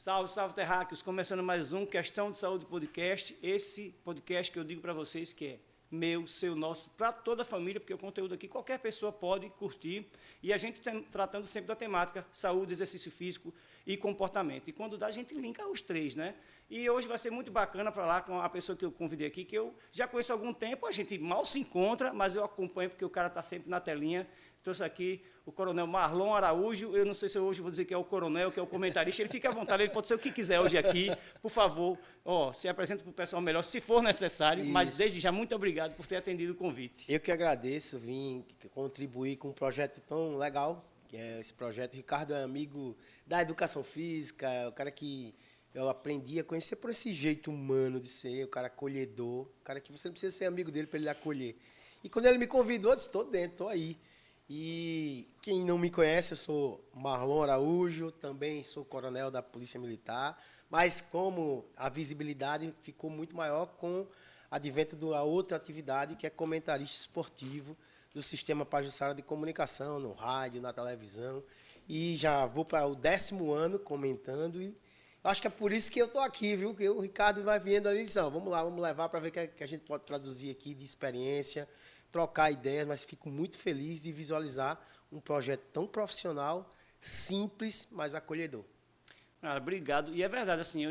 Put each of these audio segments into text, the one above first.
Salve, salve, terráqueos! Começando mais um Questão de Saúde Podcast. Esse podcast que eu digo para vocês que é meu, seu, nosso, para toda a família, porque o conteúdo aqui qualquer pessoa pode curtir. E a gente tratando sempre da temática saúde, exercício físico e comportamento. E quando dá, a gente linka os três, né? E hoje vai ser muito bacana falar com a pessoa que eu convidei aqui, que eu já conheço há algum tempo, a gente mal se encontra, mas eu acompanho porque o cara está sempre na telinha. Trouxe aqui o coronel Marlon Araújo. Eu não sei se eu hoje vou dizer que é o coronel, que é o comentarista. Ele fica à vontade, ele pode ser o que quiser hoje aqui. Por favor, se apresenta para o pessoal melhor, se for necessário. Isso. Mas desde já, muito obrigado por ter atendido o convite. Eu que agradeço, vim contribuir com um projeto tão legal, que é esse projeto. Ricardo é amigo da educação física, é o cara que eu aprendi a conhecer por esse jeito humano de ser, o cara acolhedor, o cara que você não precisa ser amigo dele para ele acolher. E quando ele me convidou, eu disse, estou dentro, estou aí. E quem não me conhece, eu sou Marlon Araújo, também sou coronel da Polícia Militar, mas como a visibilidade ficou muito maior com o advento da outra atividade, que é comentarista esportivo do Sistema Pajuçara de Comunicação, no rádio, na televisão, e já vou para o 10º ano comentando, e acho que é por isso que eu estou aqui, viu? Que o Ricardo vai vindo ali e diz, vamos lá, vamos levar para ver o que a gente pode traduzir aqui de experiência, trocar ideias, mas fico muito feliz de visualizar um projeto tão profissional, simples, mas acolhedor. Cara, obrigado. E é verdade, assim,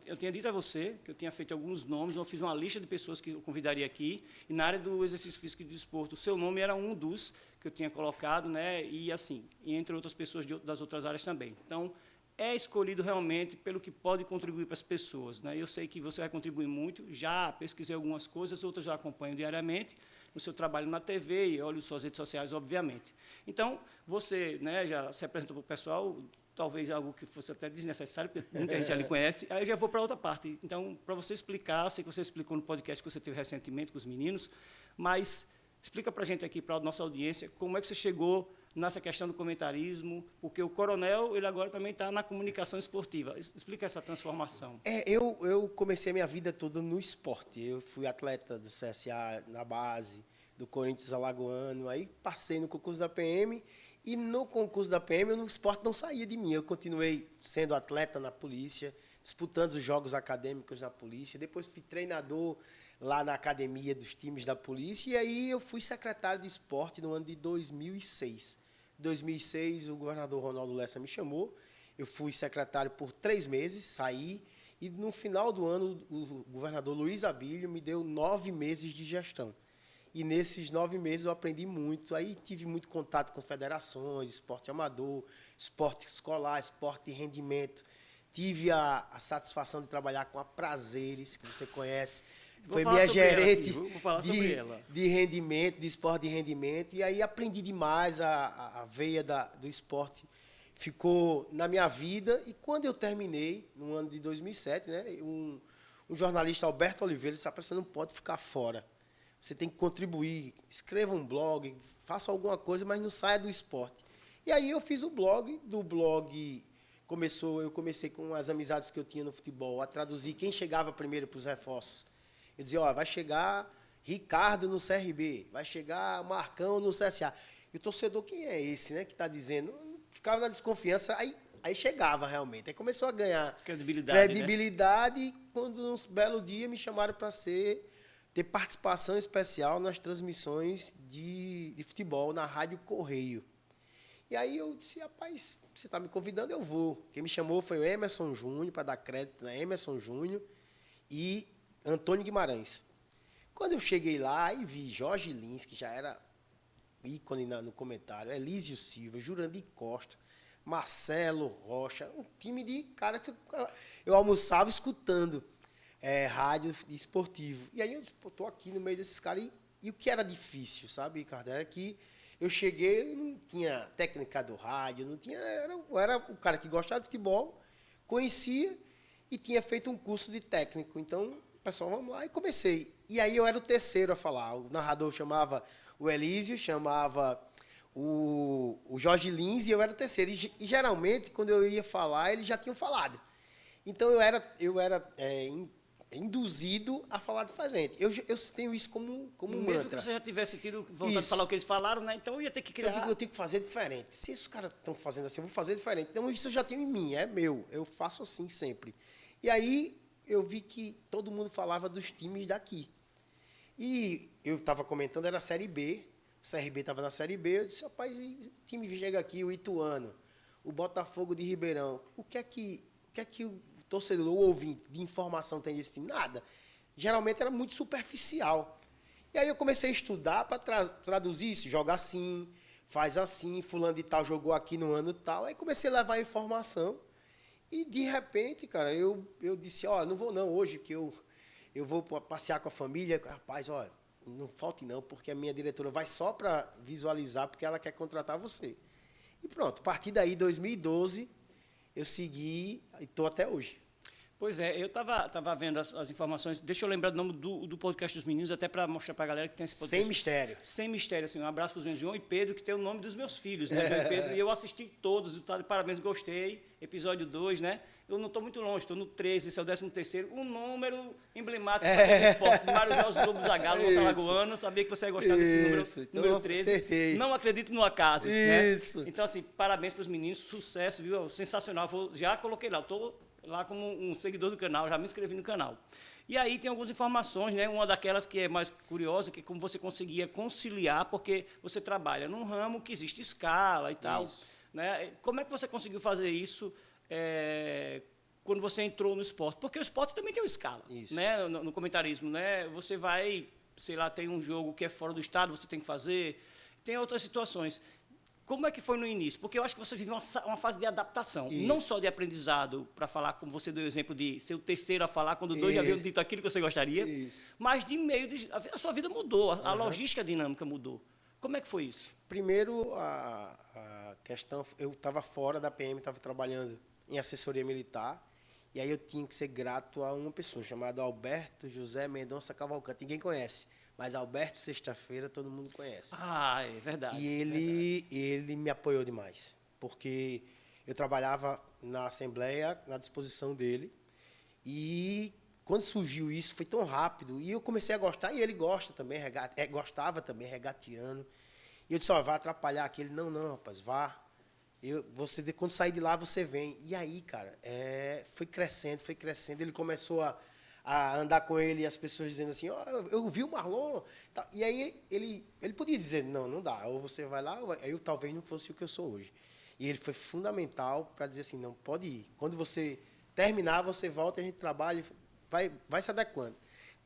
eu tinha dito a você que eu tinha feito alguns nomes, eu fiz uma lista de pessoas que eu convidaria aqui, e na área do exercício físico e do desporto, o seu nome era um dos que eu tinha colocado, né? E assim, e entre outras pessoas das outras áreas também. Então, é escolhido realmente pelo que pode contribuir para as pessoas, né? Eu sei que você vai contribuir muito, já pesquisei algumas coisas, outras eu acompanho diariamente, no seu trabalho na TV e olho suas redes sociais, obviamente. Então, você, né, já se apresentou para o pessoal, talvez algo que fosse até desnecessário, porque muita gente já lhe conhece, aí eu já vou para outra parte. Então, para você explicar, sei que você explicou no podcast que você teve recentemente com os meninos, mas explica para a gente aqui, para a nossa audiência, como é que você chegou nessa questão do comentarismo, porque o coronel, ele agora também está na comunicação esportiva. Explica essa transformação. Eu comecei a minha vida toda no esporte. Eu fui atleta do CSA na base, do Corinthians Alagoano, aí passei no concurso da PM, e no concurso da PM o esporte não saía de mim. Eu continuei sendo atleta na polícia, disputando os jogos acadêmicos na polícia, depois fui treinador lá na academia dos times da polícia, e aí eu fui secretário de esporte no ano de 2006. Em 2006, o governador Ronaldo Lessa me chamou, eu fui secretário por 3 meses, saí, e no final do ano, o governador Luiz Abílio me deu 9 meses de gestão. E nesses 9 meses eu aprendi muito, aí tive muito contato com federações, esporte amador, esporte escolar, esporte de rendimento. Tive a satisfação de trabalhar com a Prazeres, que você conhece. Foi minha gerente de rendimento, de esporte de rendimento. E aí aprendi demais a veia do esporte. Ficou na minha vida. E quando eu terminei, no ano de 2007, né, um jornalista, Alberto Oliveira, disse, você não pode ficar fora. Você tem que contribuir. Escreva um blog, faça alguma coisa, mas não saia do esporte. E aí eu fiz o blog. Do blog eu comecei com as amizades que eu tinha no futebol, a traduzir quem chegava primeiro para os reforços. Eu dizia, vai chegar Ricardo no CRB, vai chegar Marcão no CSA. E o torcedor, quem é esse, né, que está dizendo? Ficava na desconfiança, aí chegava realmente. Aí começou a ganhar credibilidade, né? E quando, um belo dia, me chamaram para ter participação especial nas transmissões de futebol na Rádio Correio. E aí eu disse, rapaz, você está me convidando, eu vou. Quem me chamou foi o Emerson Júnior, para dar crédito, né? Emerson Júnior e Antônio Guimarães. Quando eu cheguei lá e vi Jorge Lins, que já era ícone no comentário, Elísio Silva, Jurandir Costa, Marcelo Rocha, um time de cara que eu almoçava escutando rádio esportivo. E aí eu disse, estou aqui no meio desses caras. E o que era difícil, sabe, Ricardo? Era que eu cheguei e não tinha técnica do rádio, não tinha, era o cara que gostava de futebol, conhecia e tinha feito um curso de técnico. Então, pessoal, vamos lá, e comecei. E aí eu era o terceiro a falar. O narrador chamava o Elísio, chamava o Jorge Lins, e eu era o terceiro. E geralmente, quando eu ia falar, eles já tinham falado. Então, eu era induzido a falar diferente. Eu tenho isso como Mesmo mantra. que você já tivesse tido vontade de falar o que eles falaram, né? Então eu ia ter que criar. Eu tenho que fazer diferente. Se esses caras estão fazendo assim, eu vou fazer diferente. Então isso eu já tenho em mim, é meu. Eu faço assim sempre. E aí eu vi que todo mundo falava dos times daqui. E eu estava comentando, era a Série B. O CRB estava na Série B. Eu disse, rapaz, o time chega aqui, o Ituano, o Botafogo de Ribeirão. O que é que o torcedor, o ouvinte de informação tem desse time? Nada. Geralmente era muito superficial. E aí eu comecei a estudar para traduzir isso. Joga assim, faz assim, fulano de tal jogou aqui no ano tal. Aí comecei a levar a informação. E, de repente, cara, eu disse, não vou não hoje, que eu vou passear com a família. Rapaz, olha, não falte não, porque a minha diretora vai só para visualizar, porque ela quer contratar você. E pronto, a partir daí, 2012, eu segui e estou até hoje. Pois é, eu estava vendo as informações. Deixa eu lembrar do nome do podcast dos meninos, até para mostrar para a galera que tem esse podcast. Sem mistério. Sem mistério, assim. Um abraço para os meus João e Pedro, que tem o nome dos meus filhos, né? João e Pedro. E eu assisti todos, tá de parabéns, gostei. Episódio 2, né? Eu não estou muito longe, estou no 13, esse é o 13º. Um número emblemático do esporte. Mário Jorge Lobo Zagallo, nosso alagoano. Sabia que você ia gostar desse número 13. Acertei. Não acredito no acaso. Isso. Né? Então, assim, parabéns para os meninos. Sucesso, viu? Sensacional. Já coloquei lá. Estou lá como um seguidor do canal, já me inscrevi no canal. E aí tem algumas informações, né? Uma daquelas que é mais curiosa, que é como você conseguia conciliar, porque você trabalha num ramo que existe escala e tal. Né? Como é que você conseguiu fazer isso quando você entrou no esporte? Porque o esporte também tem uma escala, né? No comentarismo, né? Você vai, sei lá, tem um jogo que é fora do estado, você tem que fazer, tem outras situações. Como é que foi no início? Porque eu acho que você vive uma fase de adaptação, não só de aprendizado, para falar, como você deu o exemplo de ser o terceiro a falar, quando dois já haviam dito aquilo que você gostaria, mas de meio a sua vida mudou, a logística dinâmica mudou. Como é que foi isso? Primeiro, a questão, eu estava fora da PM, estava trabalhando em assessoria militar, e aí eu tinha que ser grato a uma pessoa chamada Alberto José Mendonça Cavalcante. Ninguém conhece. Mas Alberto, sexta-feira, todo mundo conhece. Ah, é verdade. E ele me apoiou demais, porque eu trabalhava na Assembleia, na disposição dele, e quando surgiu isso, foi tão rápido, e eu comecei a gostar, e ele gosta também, gostava também, regateando. E eu disse, vai atrapalhar aqui. Ele, não, rapaz, vá. Quando sair de lá, você vem. E aí, cara, foi crescendo. Ele começou a andar com ele e as pessoas dizendo assim, eu vi o Marlon. E aí ele podia dizer, não dá, ou você vai lá, ou eu talvez não fosse o que eu sou hoje. E ele foi fundamental para dizer assim, não, pode ir. Quando você terminar, você volta, a gente trabalha, vai se adequando.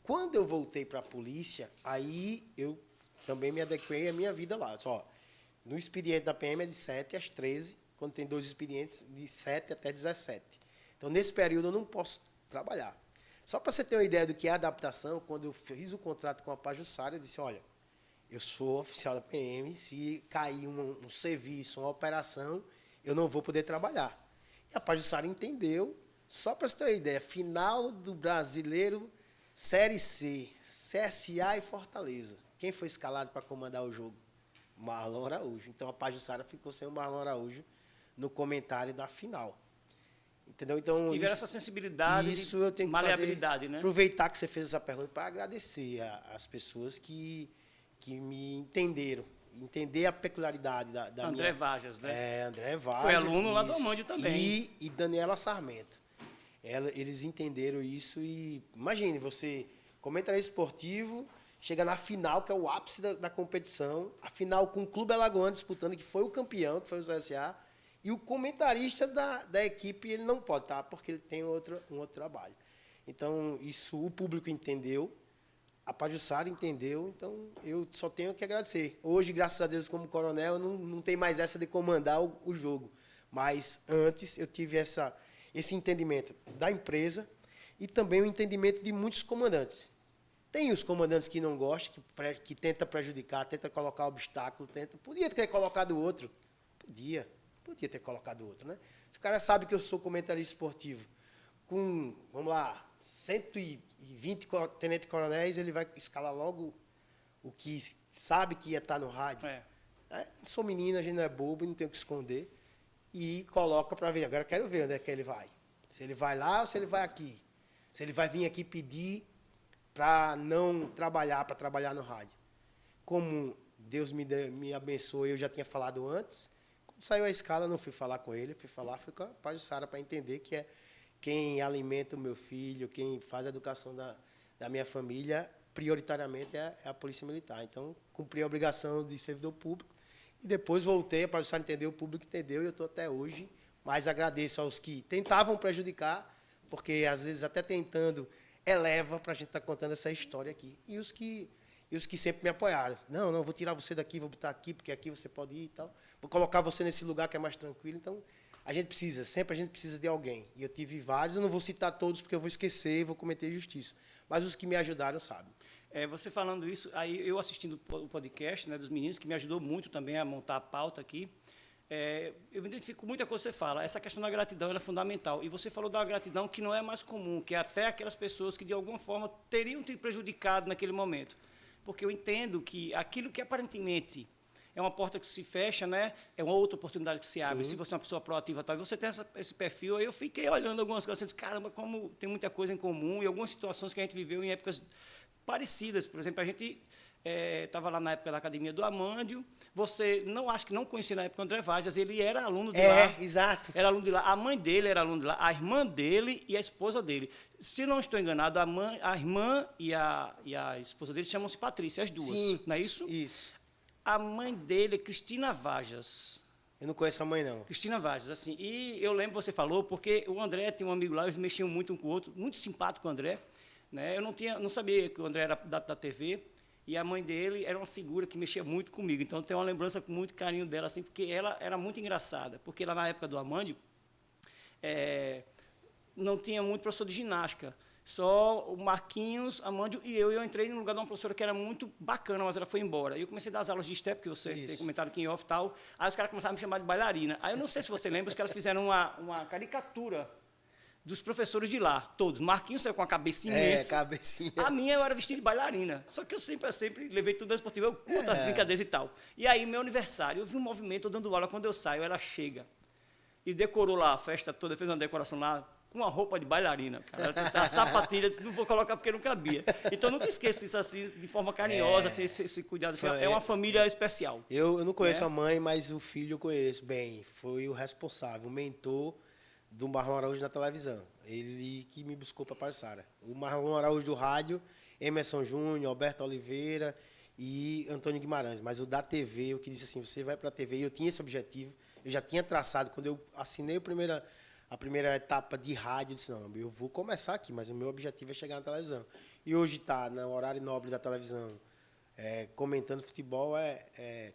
Quando eu voltei para a polícia, aí eu também me adequei à minha vida lá. No expediente da PM é de 7 às 13, quando tem 2 expedientes, de 7 até 17. Então, nesse período, eu não posso trabalhar. Só para você ter uma ideia do que é adaptação, quando eu fiz o contrato com a Pajuçara, eu disse, olha, eu sou oficial da PM, se cair um serviço, uma operação, eu não vou poder trabalhar. E a Pajuçara entendeu, só para você ter uma ideia, final do Brasileiro, Série C, CSA e Fortaleza. Quem foi escalado para comandar o jogo? Marlon Araújo. Então, a Pajuçara ficou sem o Marlon Araújo no comentário da final. Entendeu? Então, tiveram essa sensibilidade, isso eu tenho que maleabilidade, fazer, né? aproveitar que você fez essa pergunta para agradecer as pessoas que me entenderam. Entender a peculiaridade da André Vargas, né? André Vargas. Foi aluno lá do Amândio também. E Daniela Sarmento. Eles entenderam isso e imagine, você comentarista esportivo, chega na final, que é o ápice da competição, a final com o Clube Alagoano disputando, que foi o campeão, que foi o CSA, e o comentarista da equipe, ele não pode estar, porque ele tem um outro trabalho. Então, isso o público entendeu, a Pajuçara entendeu, então eu só tenho que agradecer. Hoje, graças a Deus, como coronel, não tem mais essa de comandar o jogo. Mas antes eu tive esse entendimento da empresa e também o entendimento de muitos comandantes. Tem os comandantes que não gostam, que tenta prejudicar, tenta colocar obstáculo, podia ter colocado outro. Podia ter colocado outro, né? Se o cara sabe que eu sou comentarista esportivo, com, vamos lá, 120 tenente-coronéis, ele vai escalar logo o que sabe que ia estar no rádio. Sou menino, a gente não é bobo, não tem o que esconder. E coloca para ver. Agora quero ver onde é que ele vai. Se ele vai lá ou se ele vai aqui. Se ele vai vir aqui pedir para não trabalhar, para trabalhar no rádio. Como Deus me abençoe, eu já tinha falado antes. Quando saiu a escala, eu não fui falar com ele, fui com a Pajussara para entender que é quem alimenta o meu filho, quem faz a educação da minha família, prioritariamente é a Polícia Militar. Então, cumpri a obrigação de servidor público e depois voltei, a Pajussara entendeu, o público entendeu e eu estou até hoje. Mas agradeço aos que tentavam prejudicar, porque às vezes até tentando eleva para a gente estar contando essa história aqui. E os que sempre me apoiaram. Não, vou tirar você daqui, vou botar aqui, porque aqui você pode ir e tal. Vou colocar você nesse lugar que é mais tranquilo. Então, sempre a gente precisa de alguém. E eu tive vários, eu não vou citar todos, porque eu vou esquecer e vou cometer injustiça. Mas os que me ajudaram sabem. Você falando isso, aí eu assistindo o podcast, né, dos meninos, que me ajudou muito também a montar a pauta aqui, eu me identifico com muita coisa que você fala. Essa questão da gratidão é fundamental. E você falou da gratidão que não é mais comum, que é até aquelas pessoas que, de alguma forma, teriam te prejudicado naquele momento. Porque eu entendo que aquilo que aparentemente é uma porta que se fecha, né, é uma outra oportunidade que se abre. Sim. Se você é uma pessoa proativa, tal, e você tem esse perfil, aí eu fiquei olhando algumas coisas e disse, caramba, como tem muita coisa em comum e algumas situações que a gente viveu em épocas parecidas. Por exemplo, a gente estava lá na época da Academia do Amândio. Você acho que não conhecia na época o André Vargas, ele era aluno de lá. Exato. Era aluno de lá. A mãe dele era aluno de lá, a irmã dele e a esposa dele. Se não estou enganado, a irmã e a esposa dele chamam-se Patrícia, as duas. Sim, não é isso? Isso. A mãe dele é Cristina Vargas. Eu não conheço a mãe, não. Cristina Vargas, assim. E eu lembro que você falou, porque o André tinha um amigo lá, eles mexiam muito um com o outro, muito simpático o André. Né? Eu não sabia que o André era da TV. E a mãe dele era uma figura que mexia muito comigo. Então, eu tenho uma lembrança com muito carinho dela, assim, porque ela era muito engraçada. Porque lá na época do Amândio, não tinha muito professor de ginástica. Só o Marquinhos, Amândio e eu. E eu entrei no lugar de uma professora que era muito bacana, mas ela foi embora. E eu comecei a dar as aulas de step, que você tem comentado aqui em off e tal. Aí os caras começaram a me chamar de bailarina. Aí eu não sei se você lembra, os caras fizeram uma caricatura dos professores de lá, todos. Marquinhos saiu com a cabecinha imensa. Cabecinha. A minha eu era vestido de bailarina. Só que eu sempre levei tudo esportivo. Eu curto as brincadeiras e tal. E aí, meu aniversário, eu vi um movimento, eu dando aula. Quando eu saio, ela chega e decorou lá a festa toda, fez uma decoração lá com uma roupa de bailarina. Cara. Ela disse, a sapatilha, disse, não vou colocar porque não cabia. Então, eu nunca esqueço isso assim, de forma carinhosa, assim, esse cuidado. Assim, é uma família especial. Eu não conheço a mãe, mas o filho eu conheço bem. Foi o responsável, o mentor do Marlon Araújo na televisão. Ele que me buscou para a Pajussara. O Marlon Araújo do rádio, Emerson Júnior, Alberto Oliveira e Antônio Guimarães. Mas o da TV, eu que disse assim, você vai para a TV. E eu tinha esse objetivo. Eu já tinha traçado. Quando eu assinei a primeira etapa de rádio, eu disse, não, eu vou começar aqui, mas o meu objetivo é chegar na televisão. E hoje está no horário nobre da televisão, comentando futebol,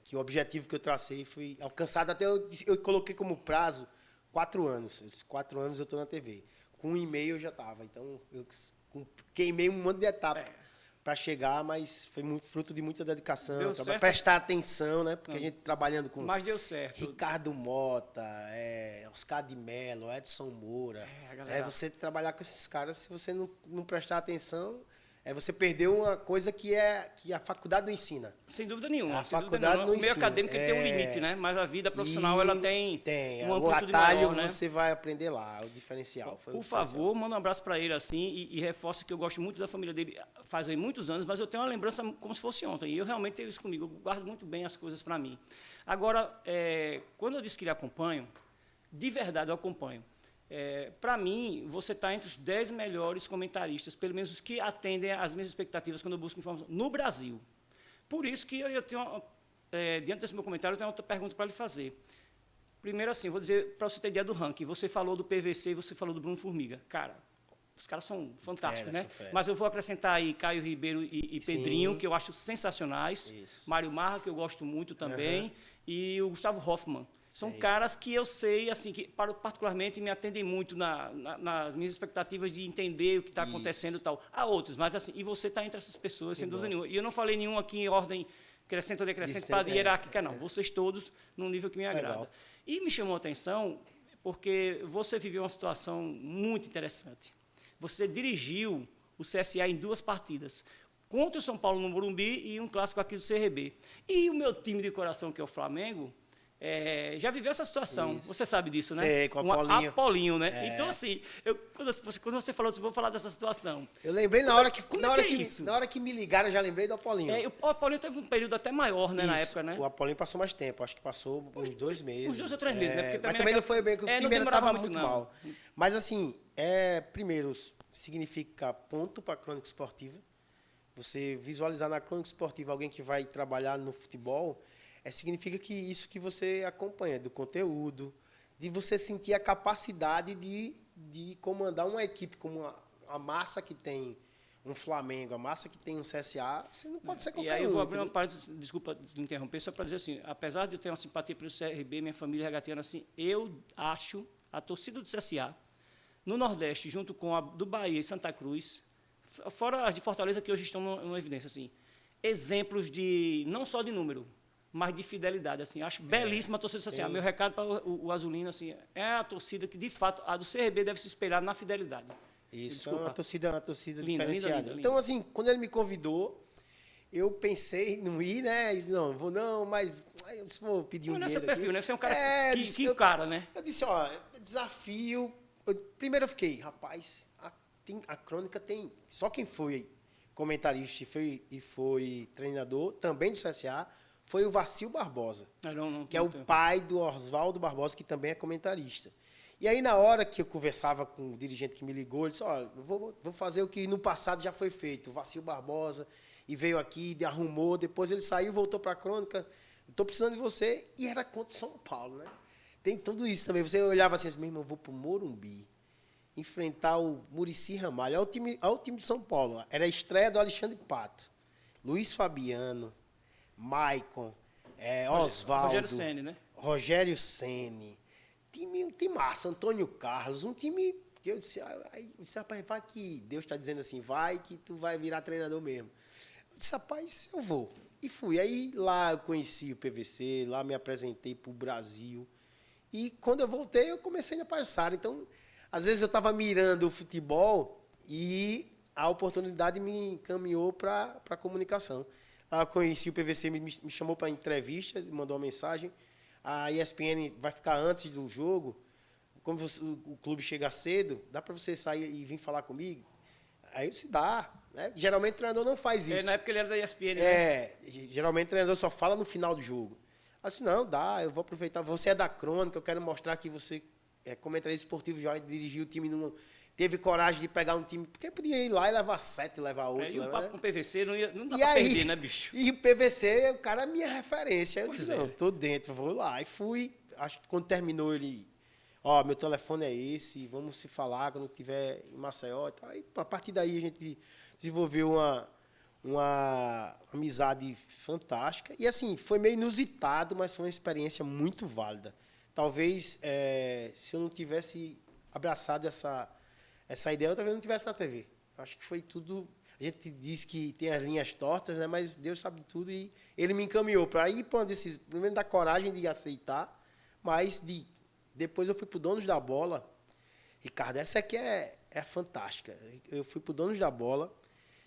que o objetivo que eu tracei foi alcançado. Até eu coloquei como prazo 4 anos. Eu disse, 4 anos eu estou na TV. Com 1 e-mail eu já estava. Então, eu queimei um monte de etapa para chegar, mas foi fruto de muita dedicação, prestar atenção, né? Porque a gente trabalhando com mas deu certo. Ricardo Mota, Oscar de Mello, Edson Moura. Você trabalhar com esses caras, se você não prestar atenção, você perdeu uma coisa que a faculdade não ensina. Sem dúvida nenhuma. A faculdade não ensina. O meio acadêmico tem um limite, né? Mas a vida profissional ela tem um amplitude maior, né? Você vai aprender lá, o diferencial. Por favor, manda um abraço para ele assim e reforça que eu gosto muito da família dele. Faz aí muitos anos, mas eu tenho uma lembrança como se fosse ontem. E eu realmente tenho isso comigo. Eu guardo muito bem as coisas para mim. Agora, quando eu disse que lhe acompanho, de verdade eu acompanho. Para mim, você está entre os 10 melhores comentaristas, pelo menos os que atendem às minhas expectativas quando eu busco informação, no Brasil. Por isso que eu tenho, diante desse meu comentário, eu tenho outra pergunta para lhe fazer. Primeiro, assim, vou dizer, para você ter ideia do ranking, você falou do PVC e você falou do Bruno Formiga. Cara, os caras são fantásticos, né? Mas eu vou acrescentar aí Caio Ribeiro e Pedrinho, que eu acho sensacionais. Isso. Mário Marra, que eu gosto muito também. E o Gustavo Hoffmann. São caras que eu sei, assim, que particularmente me atendem muito nas minhas expectativas de entender o que está acontecendo e tal. Há outros, mas assim, e você está entre essas pessoas, sem dúvida nenhuma. E eu não falei nenhum aqui em ordem crescente ou decrescente para hierárquica, não. Vocês todos num nível que me agrada. E me chamou a atenção porque você viveu uma situação muito interessante. Você dirigiu o CSA em 2 partidas, contra o São Paulo no Morumbi e um clássico aqui do CRB. E o meu time de coração, que é o Flamengo, já viveu essa situação. Isso. Você sabe disso, né? Sei, com o Apolinho. Apolinho, né? Então, assim, quando você falou, vou falar dessa situação. Eu lembrei na hora que isso? na hora que me ligaram, eu já lembrei do Apolinho. O Apolinho teve um período até maior, né, na Isso. época, né? O Apolinho passou mais tempo, acho que passou uns 2 meses. Uns 2 ou 3 meses, né? Porque Mas também não foi bem, porque o time ainda estava muito não. mal. Mas assim, primeiro, significa ponto para a crônica esportiva. Você visualizar na crônica esportiva alguém que vai trabalhar no futebol, significa que isso que você acompanha, do conteúdo, de você sentir a capacidade de comandar uma equipe como a massa que tem um Flamengo, a massa que tem um CSA, você não pode ser qualquer um. E aí eu vou abrir uma parênteses, desculpa interromper, só para dizer assim, apesar de eu ter uma simpatia pelo CRB, minha família regatiana, assim, eu acho a torcida do CSA, no Nordeste, junto com a do Bahia e Santa Cruz, fora as de Fortaleza, que hoje estão numa evidência, assim, exemplos de, não só de número, mas de fidelidade, assim, acho belíssima a torcida do CSA. Meu recado para o Azulino, assim, é a torcida que, de fato, a do CRB deve se espelhar na fidelidade. Isso, Desculpa. é uma torcida Linda, diferenciada. linda. Então, assim, quando ele me convidou, eu pensei em não ir, né? E, não vou não, mas eu disse, vou pedir um Mas não é dinheiro seu perfil, aqui. né? Você é um cara que encara, né? Eu disse, ó, desafio. Primeiro eu fiquei, rapaz, a crônica tem... Só quem foi comentarista e foi treinador, também do CSA, foi o Vacil Barbosa, que é o pai do Oswaldo Barbosa, que também é comentarista. E aí, na hora que eu conversava com o dirigente que me ligou, ele disse, ó, vou fazer o que no passado já foi feito. O Vacil Barbosa, e veio aqui, arrumou, depois ele saiu, voltou para a crônica, estou precisando de você, e era contra São Paulo, né? Tem tudo isso também. Você olhava assim, meu irmão, eu vou para o Morumbi, enfrentar o Muricy Ramalho. Olha o time de São Paulo. Era a estreia do Alexandre Pato, Luiz Fabiano, Maicon, Oswaldo, Rogério Ceni, né? Rogério Ceni. Um time massa, Antônio Carlos, um time que eu disse, rapaz, vai que Deus está dizendo assim, vai que tu vai virar treinador mesmo. Eu disse, rapaz, eu vou. E fui. Aí lá eu conheci o PVC, lá me apresentei para o Brasil. E quando eu voltei, eu comecei na Passara. Então, às vezes eu estava mirando o futebol e a oportunidade me encaminhou para a comunicação. Lá eu conheci o PVC, me chamou para entrevista, mandou uma mensagem. A ESPN vai ficar antes do jogo. Como o clube chega cedo, dá para você sair e vir falar comigo? Aí eu disse, dá. Né? Geralmente o treinador não faz isso. Na época ele era da ESPN, né? Geralmente o treinador só fala no final do jogo. Eu disse, não, dá, eu vou aproveitar. Você é da crônica, eu quero mostrar que você é comentarista esportivo, já dirigiu o time, teve coragem de pegar um time, porque podia ir lá e levar 7, levar 8. E o papo com o PVC não dá e pra aí, perder, né, bicho? E o PVC, o cara é minha referência. Aí eu disse, Pois é. não, tô dentro, vou lá. E fui, acho que quando terminou ele, meu telefone é esse, vamos se falar quando estiver em Maceió e tal. Aí, a partir daí a gente desenvolveu uma amizade fantástica. E assim, foi meio inusitado, mas foi uma experiência muito válida. Talvez, se eu não tivesse abraçado essa ideia, eu talvez não estivesse na TV. Acho que foi tudo... A gente diz que tem as linhas tortas, né? Mas Deus sabe de tudo e ele me encaminhou para ir para uma decisão. Primeiro, da coragem de aceitar, mas depois eu fui para o Donos da Bola. Ricardo, essa aqui é fantástica. Eu fui para o Donos da Bola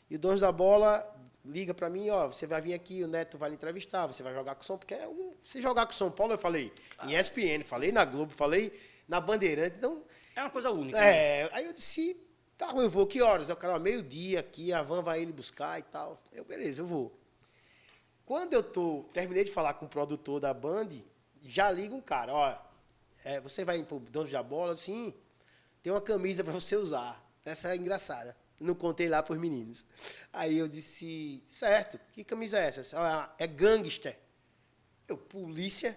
e o Donos da Bola liga para mim, você vai vir aqui, o Neto vai lhe entrevistar, você vai jogar com o São Paulo, porque se jogar com o São Paulo, eu falei em ESPN, falei na Globo, falei na Bandeirante, então... É uma coisa única. Né? Aí eu disse, tá, eu vou, que horas? O cara, meio-dia aqui, a van vai ele buscar e tal. Eu, beleza, eu vou. Quando eu terminei de falar com o produtor da Band, já liga um cara, você vai para o Dono da Bola? Sim, tem uma camisa para você usar. Essa é engraçada. Não contei lá para os meninos. Aí eu disse, certo, que camisa é essa? É gangster. Eu, polícia.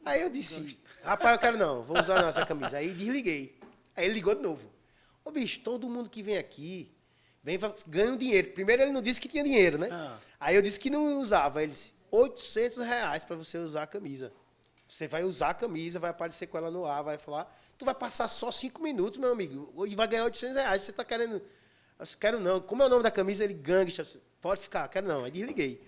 Aí eu disse, rapaz, eu quero não, vou usar não essa camisa. Aí desliguei. Aí ele ligou de novo. Ô, bicho, todo mundo que vem aqui ganha um dinheiro. Primeiro ele não disse que tinha dinheiro, né? Aí eu disse que não usava. Ele disse, R$800 para você usar a camisa. Você vai usar a camisa, vai aparecer com ela no ar, vai falar, tu vai passar só 5 minutos, meu amigo, e vai ganhar R$800. Você está querendo... Eu disse, quero não. Como é o nome da camisa? Ele, gangster. Pode ficar, quero não. Aí desliguei.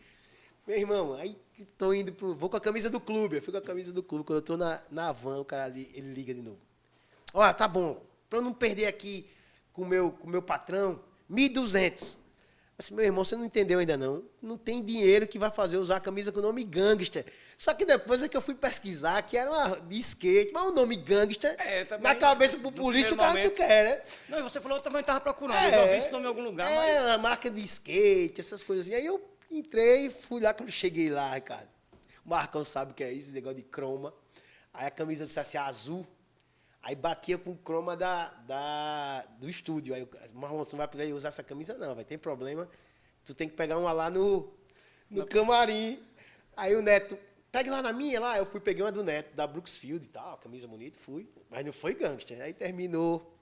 Meu irmão, aí estou indo vou com a camisa do clube. Eu fui com a camisa do clube. Quando eu estou na van, o cara ali, ele liga de novo. Tá bom. Para eu não perder aqui com o meu patrão, 1.200. Assim, meu irmão, você não entendeu ainda não? Não tem dinheiro que vai fazer usar a camisa com o nome Gangster. Só que depois é que eu fui pesquisar que era uma de skate, mas o nome Gangster, na cabeça do polícia, o cara não quer, né? Não, e você falou, eu também estava procurando, eu já ouvi esse nome em algum lugar, mas... uma marca de skate, essas coisas assim. Aí eu entrei, fui lá, quando cheguei lá, Ricardo. O Marcão sabe o que é isso, esse negócio de croma. Aí a camisa disse assim, azul. Aí batia com o croma do estúdio. Aí o Marlon, tu não vai poder usar essa camisa, não, vai ter problema. Tu tem que pegar uma lá no camarim. Aí o Neto, pega lá na minha, lá. Eu fui, peguei uma do Neto, da Brooksfield e tal, camisa bonita, fui. Mas não foi Gangster. Aí terminou.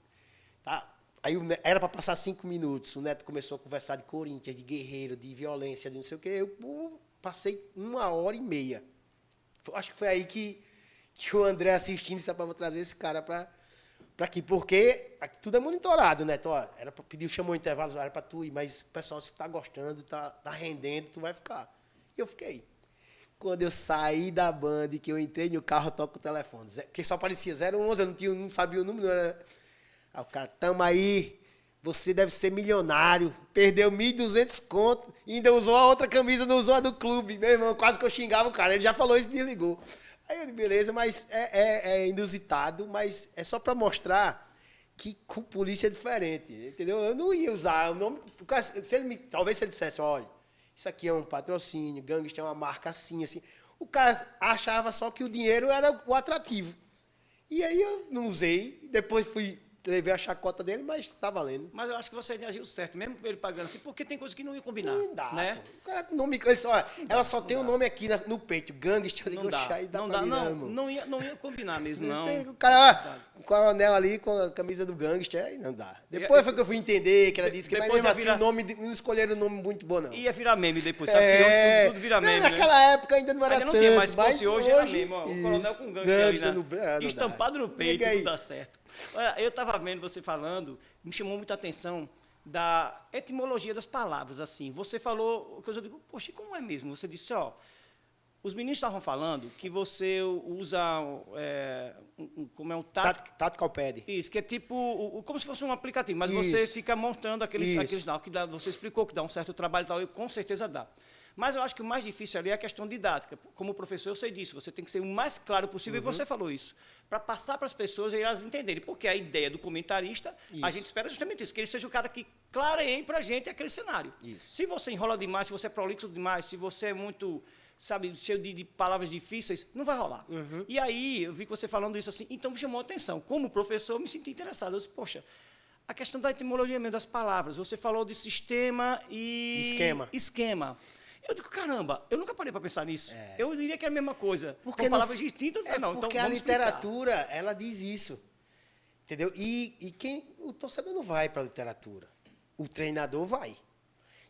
Tá? Aí era para passar 5 minutos. O Neto começou a conversar de Corinthians, de guerreiro, de violência, de não sei o quê. Eu passei 1h30. Acho que foi aí que o André assistindo disse, vou trazer esse cara para aqui. Porque aqui tudo é monitorado, né? Então, ó, era para pedir, chamou o intervalo, era para tu ir, mas o pessoal está gostando, tá rendendo, tu vai ficar. E eu fiquei. Quando eu saí da Band, que eu entrei no carro, eu toco o telefone. Porque só aparecia 011, eu não sabia o número. Não era... Aí o cara, tamo aí, você deve ser milionário. Perdeu 1.200 conto e ainda usou a outra camisa, não usou a do clube. Meu irmão, quase que eu xingava o cara. Ele já falou isso e desligou. Aí eu disse, beleza, mas é inusitado, mas é só para mostrar que com polícia é diferente, entendeu? Eu não ia usar o nome... Talvez se ele dissesse, olha, isso aqui é um patrocínio, Gangster é uma marca assim, assim. O cara achava só que o dinheiro era o atrativo. E aí eu não usei, depois levei a chacota dele, mas tá valendo. Mas eu acho que você agiu certo, mesmo ele pagando assim, porque tem coisas que não ia combinar. Não dá, né? O cara com nome... Ela só tem o nome aqui no peito, Gangster. Não ia combinar mesmo, não. O cara, o coronel ali com a camisa do Gangster, aí não dá. Depois foi que eu fui entender que ela disse que, mas mesmo assim, o nome, não escolheram um nome muito bom, não. Ia virar meme depois, sabe? Que tudo vira meme, naquela época ainda não era ainda não tanto. Tinha, mas se fosse hoje era meme. Ó, o coronel com Gangster ali, né? Estampado no peito, tudo dá certo. Olha, eu estava vendo você falando, me chamou muita atenção da etimologia das palavras, assim. Você falou, coisa eu digo, poxa, como é mesmo? Você disse, ó, os meninos estavam falando que você usa, como é um Tactical Pad. Isso, que é tipo, como se fosse um aplicativo, mas você fica montando aqueles não, que dá, você explicou que dá um certo trabalho e tal, e com certeza dá. Mas eu acho que o mais difícil ali é a questão didática. Como professor, eu sei disso. Você tem que ser o mais claro possível, e você falou isso, para passar para as pessoas e elas entenderem. Porque a ideia do comentarista, a gente espera justamente isso, que ele seja o cara que clareie para a gente aquele cenário. Isso. Se você enrola demais, se você é prolixo demais, se você é muito, sabe, cheio de palavras difíceis, não vai rolar. E aí, eu vi que você falando isso assim, então me chamou a atenção. Como professor, eu me senti interessado. Eu disse, poxa, a questão da etimologia mesmo, das palavras. Você falou de sistema e... Esquema. Eu digo, caramba, eu nunca parei para pensar nisso. Eu diria que é a mesma coisa. Porque com palavras distintas, não. Porque então, a literatura, ela diz isso. Entendeu? E o torcedor não vai para a literatura. O treinador vai.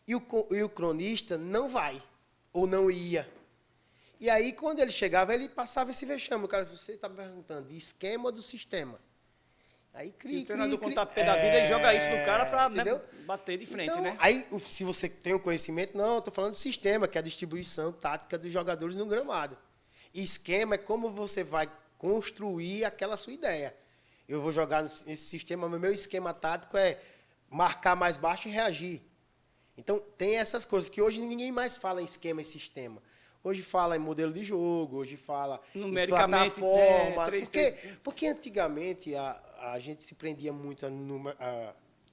E o cronista não vai. Ou não ia. E aí, quando ele chegava, ele passava esse vexame. O cara, você está me perguntando, de esquema ou do sistema? Aí o treinador com o tapete da vida e joga isso no cara para bater de frente, então, né? Aí, se você tem o conhecimento, não, eu estou falando de sistema, que é a distribuição tática dos jogadores no gramado. E esquema é como você vai construir aquela sua ideia. Eu vou jogar nesse sistema, meu esquema tático é marcar mais baixo e reagir. Então, tem essas coisas que hoje ninguém mais fala em esquema e sistema. Hoje fala em modelo de jogo, hoje fala em plataforma. Porque antigamente a gente se prendia muito a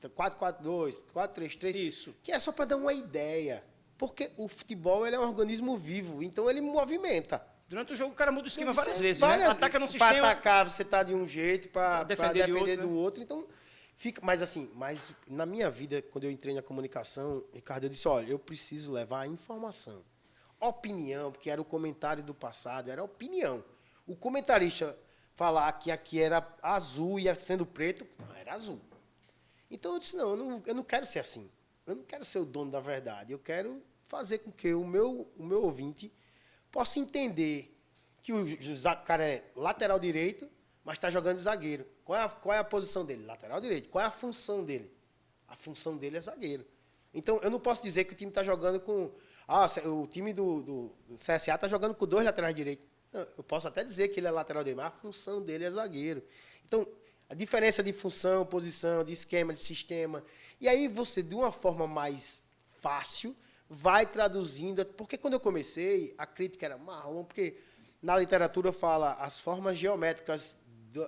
4-4-2, 4-3-3. Isso. Que é só para dar uma ideia. Porque o futebol ele é um organismo vivo, então ele movimenta. Durante o jogo o cara muda o esquema várias vezes, né? Ataca no sistema. Para atacar você está de um jeito, para defender do outro. Então, fica. Mas assim, na minha vida, quando eu entrei na comunicação, Ricardo, eu disse, olha, eu preciso levar a informação. Opinião, porque era o comentário do passado, era opinião. O comentarista falar que aqui era azul e sendo preto, era azul. Então eu disse, não, eu não quero ser assim. Eu não quero ser o dono da verdade. Eu quero fazer com que o meu ouvinte possa entender que o cara é lateral direito, mas está jogando de zagueiro. Qual é a posição dele? Lateral direito. Qual é a função dele? A função dele é zagueiro. Então eu não posso dizer que o time está jogando com... o time do CSA está jogando com 2 laterais direitos. Não, eu posso até dizer que ele é lateral direito, mas a função dele é zagueiro. Então, a diferença de função, posição, de esquema, de sistema. E aí você, de uma forma mais fácil, vai traduzindo. Porque quando eu comecei, a crítica era Marlon, porque na literatura fala as formas geométricas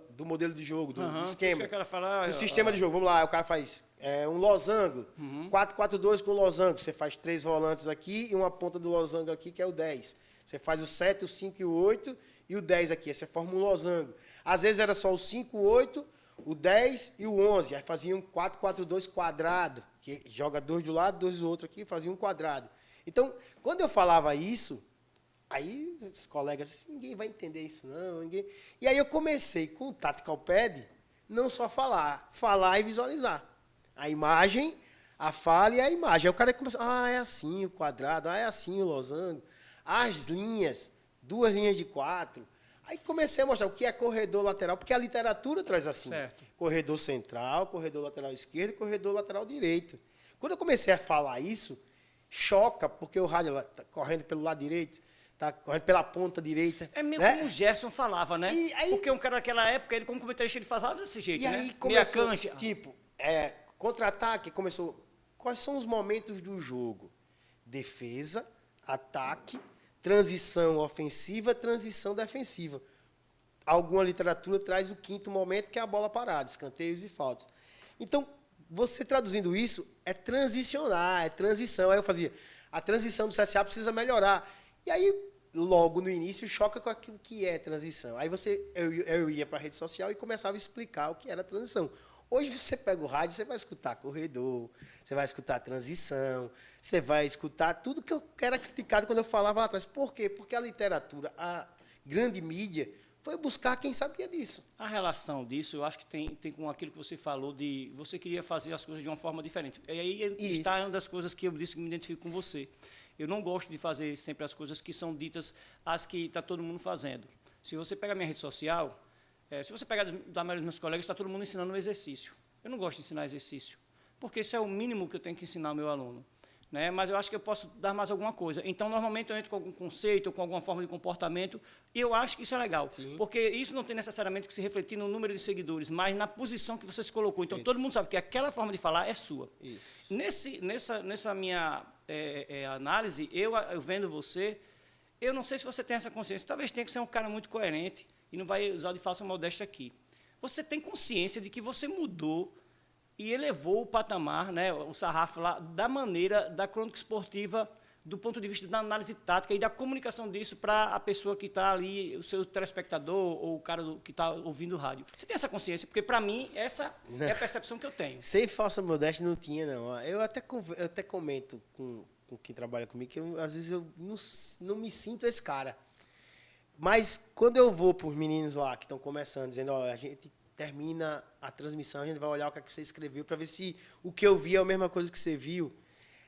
do modelo de jogo, do esquema. Que o cara fala, do sistema de jogo. Vamos lá, o cara faz um losango, 4-4-2 com losango. Você faz 3 volantes aqui e uma ponta do losango aqui, que é o 10. Você faz o 7, o 5 e o 8 e o 10 aqui. Aí você forma um losango. Às vezes era só o 5, o 8, o 10 e o 11. Aí fazia um 4-4-2 quadrado, que joga 2 de um lado, 2 do outro aqui, fazia um quadrado. Então, quando eu falava isso, aí os colegas disseram, ninguém vai entender isso não. Ninguém... E aí eu comecei com o Tactical Pad, não só falar e visualizar. A imagem, a fala e a imagem. Aí o cara começou, é assim o quadrado, é assim o losango, as linhas, 2 linhas de 4. Aí comecei a mostrar o que é corredor lateral, porque a literatura traz assim. Certo. Corredor central, corredor lateral esquerdo e corredor lateral direito. Quando eu comecei a falar isso, choca, porque o rádio está correndo pelo lado direito, está correndo pela ponta direita. É meio como o Gerson falava, né? Aí, porque um cara daquela época, ele como comentarista, ele falava desse jeito, e né? Aí começou, tipo, contra-ataque, começou... Quais são os momentos do jogo? Defesa, ataque, transição ofensiva, transição defensiva. Alguma literatura traz o 5º momento, que é a bola parada, escanteios e faltas. Então, você traduzindo isso, é transicionar, é transição. Aí eu fazia, a transição do CSA precisa melhorar. E aí, logo no início, choca com aquilo que é transição. Aí eu ia para a rede social e começava a explicar o que era transição. Hoje você pega o rádio, você vai escutar corredor, você vai escutar transição, você vai escutar tudo que eu era criticado quando eu falava lá atrás. Por quê? Porque a literatura, a grande mídia, foi buscar quem sabia disso. A relação disso, eu acho que tem com aquilo que você falou, de você queria fazer as coisas de uma forma diferente. E aí está uma das coisas que eu disse que me identifico com você. Eu não gosto de fazer sempre as coisas que são ditas as que está todo mundo fazendo. Se você pega a minha rede social... se você pegar da maioria dos meus colegas, está todo mundo ensinando um exercício. Eu não gosto de ensinar exercício, porque isso é o mínimo que eu tenho que ensinar ao meu aluno. Né? Mas eu acho que eu posso dar mais alguma coisa. Então, normalmente, eu entro com algum conceito ou com alguma forma de comportamento, e eu acho que isso é legal. Sim. Porque isso não tem necessariamente que se refletir no número de seguidores, mas na posição que você se colocou. Então, todo mundo sabe que aquela forma de falar é sua. Isso. Nessa minha análise, eu vendo você, eu não sei se você tem essa consciência. Talvez tenha que ser um cara muito coerente, e não vai usar de falsa modéstia aqui. Você tem consciência de que você mudou e elevou o patamar, né, o sarrafo lá, da maneira da crônica esportiva, do ponto de vista da análise tática e da comunicação disso para a pessoa que está ali, o seu telespectador ou o cara que está ouvindo o rádio. Você tem essa consciência? Porque, para mim, essa é a percepção que eu tenho. Sem falsa modéstia não tinha, não. Eu até comento com quem trabalha comigo que às vezes eu não me sinto esse cara. Mas quando eu vou para os meninos lá que estão começando, dizendo, a gente termina a transmissão, a gente vai olhar o que você escreveu para ver se o que eu vi é a mesma coisa que você viu.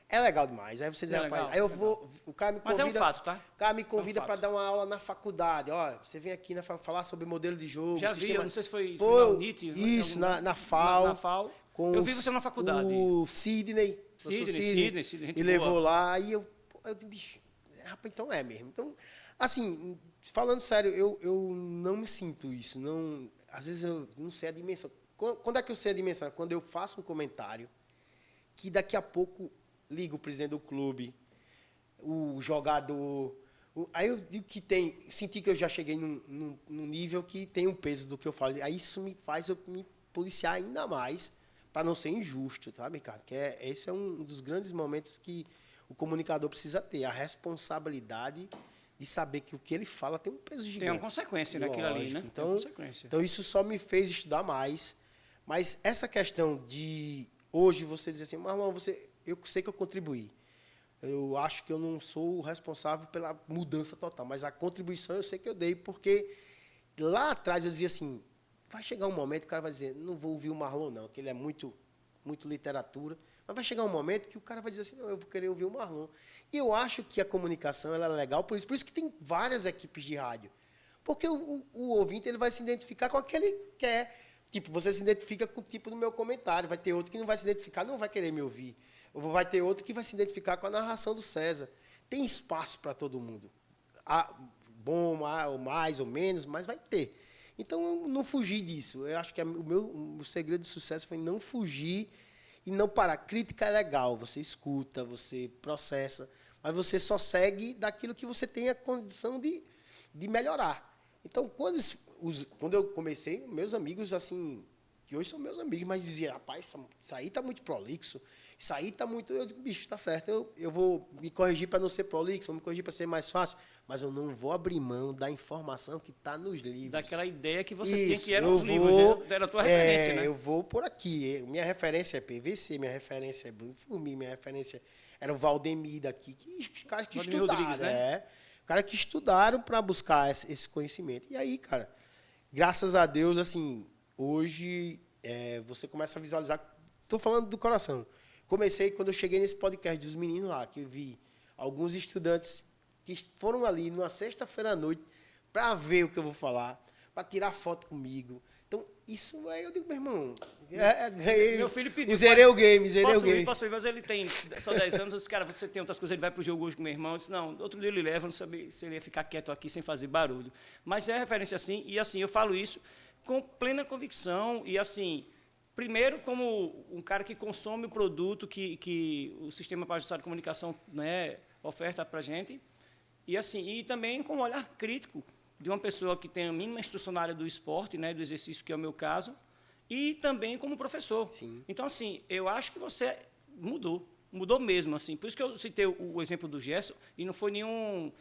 É legal demais. Aí você diz, rapaz, aí eu vou, o cara me convida. Mas é um fato, tá? O cara me convida para dar uma aula na faculdade. Você vem aqui falar sobre modelo de jogo. Já vi, eu não sei se foi na UNIT. Isso, na FAO. Na FAO. Eu vi você na faculdade. O Sidney. Sidney, me levou lá. E eu disse, bicho, rapaz, então é mesmo. Então, assim, falando sério, eu não me sinto isso. Não, às vezes eu não sei a dimensão. Quando é que eu sei a dimensão? Quando eu faço um comentário que daqui a pouco liga o presidente do clube, o jogador. Aí eu digo que senti que eu já cheguei num nível que tem um peso do que eu falo. Aí isso me faz eu me policiar ainda mais para não ser injusto, sabe, Ricardo? Esse é um dos grandes momentos que o comunicador precisa ter, a responsabilidade de saber que o que ele fala tem um peso gigante. Tem uma consequência naquilo ali, né? Então isso só me fez estudar mais. Mas essa questão de hoje você dizer assim, Marlon, eu sei que eu contribuí. Eu acho que eu não sou o responsável pela mudança total, mas a contribuição eu sei que eu dei, porque lá atrás eu dizia assim, vai chegar um momento que o cara vai dizer, não vou ouvir o Marlon não, que ele é muito literatura, mas vai chegar um momento que o cara vai dizer assim, não, eu vou querer ouvir o Marlon. E eu acho que a comunicação ela é legal, por isso que tem várias equipes de rádio. Porque o ouvinte ele vai se identificar com aquele que quer. Tipo, você se identifica com o tipo do meu comentário, vai ter outro que não vai se identificar, não vai querer me ouvir. Ou vai ter outro que vai se identificar com a narração do César. Tem espaço para todo mundo. Bom, ou mais ou menos, mas vai ter. Então, eu não fugir disso. Eu acho que o segredo do sucesso foi não fugir e não parar. Crítica é legal, você escuta, você processa, mas você só segue daquilo que você tem a condição de melhorar. Então, quando eu comecei, meus amigos, assim, que hoje são meus amigos, mas diziam, rapaz, isso aí tá muito prolixo, isso aí tá muito... Eu digo, bicho, tá certo, eu vou me corrigir para não ser prolixo, vou me corrigir para ser mais fácil, mas eu não vou abrir mão da informação que está nos livros. Daquela ideia que você tinha que era nos livros, né? Era a tua referência, né? Eu vou por aqui. Minha referência é PVC, minha referência é Bruno Furmi, minha referência era o Valdemir daqui, os caras que Valdemir estudaram, Rodrigues, né? Caras que estudaram para buscar esse conhecimento. E aí, cara, graças a Deus, assim, hoje você começa a visualizar. Estou falando do coração. Comecei quando eu cheguei nesse podcast dos meninos lá, que eu vi alguns estudantes que foram ali numa sexta-feira à noite para ver o que eu vou falar, para tirar foto comigo. Então, isso aí eu digo, meu irmão, ganhei. Meu filho pediu. Zerei o game. Posso ir, mas ele tem só 10 anos. Eu disse, cara, você tem outras coisas, ele vai pro jogo hoje com meu irmão. Eu disse, não, outro dia ele leva, não sabia se ele ia ficar quieto aqui sem fazer barulho. Mas é referência assim, e assim, eu falo isso com plena convicção, e assim, primeiro como um cara que consome o produto que o Sistema Pajubá de Comunicação, né, oferta para a gente, e assim, e também com um olhar crítico de uma pessoa que tem a mínima instrução na área do esporte, né, do exercício, que é o meu caso, e também como professor. Sim. Então, assim, eu acho que você mudou mesmo, assim. Por isso que eu citei o exemplo do Gerson, e não foi nenhum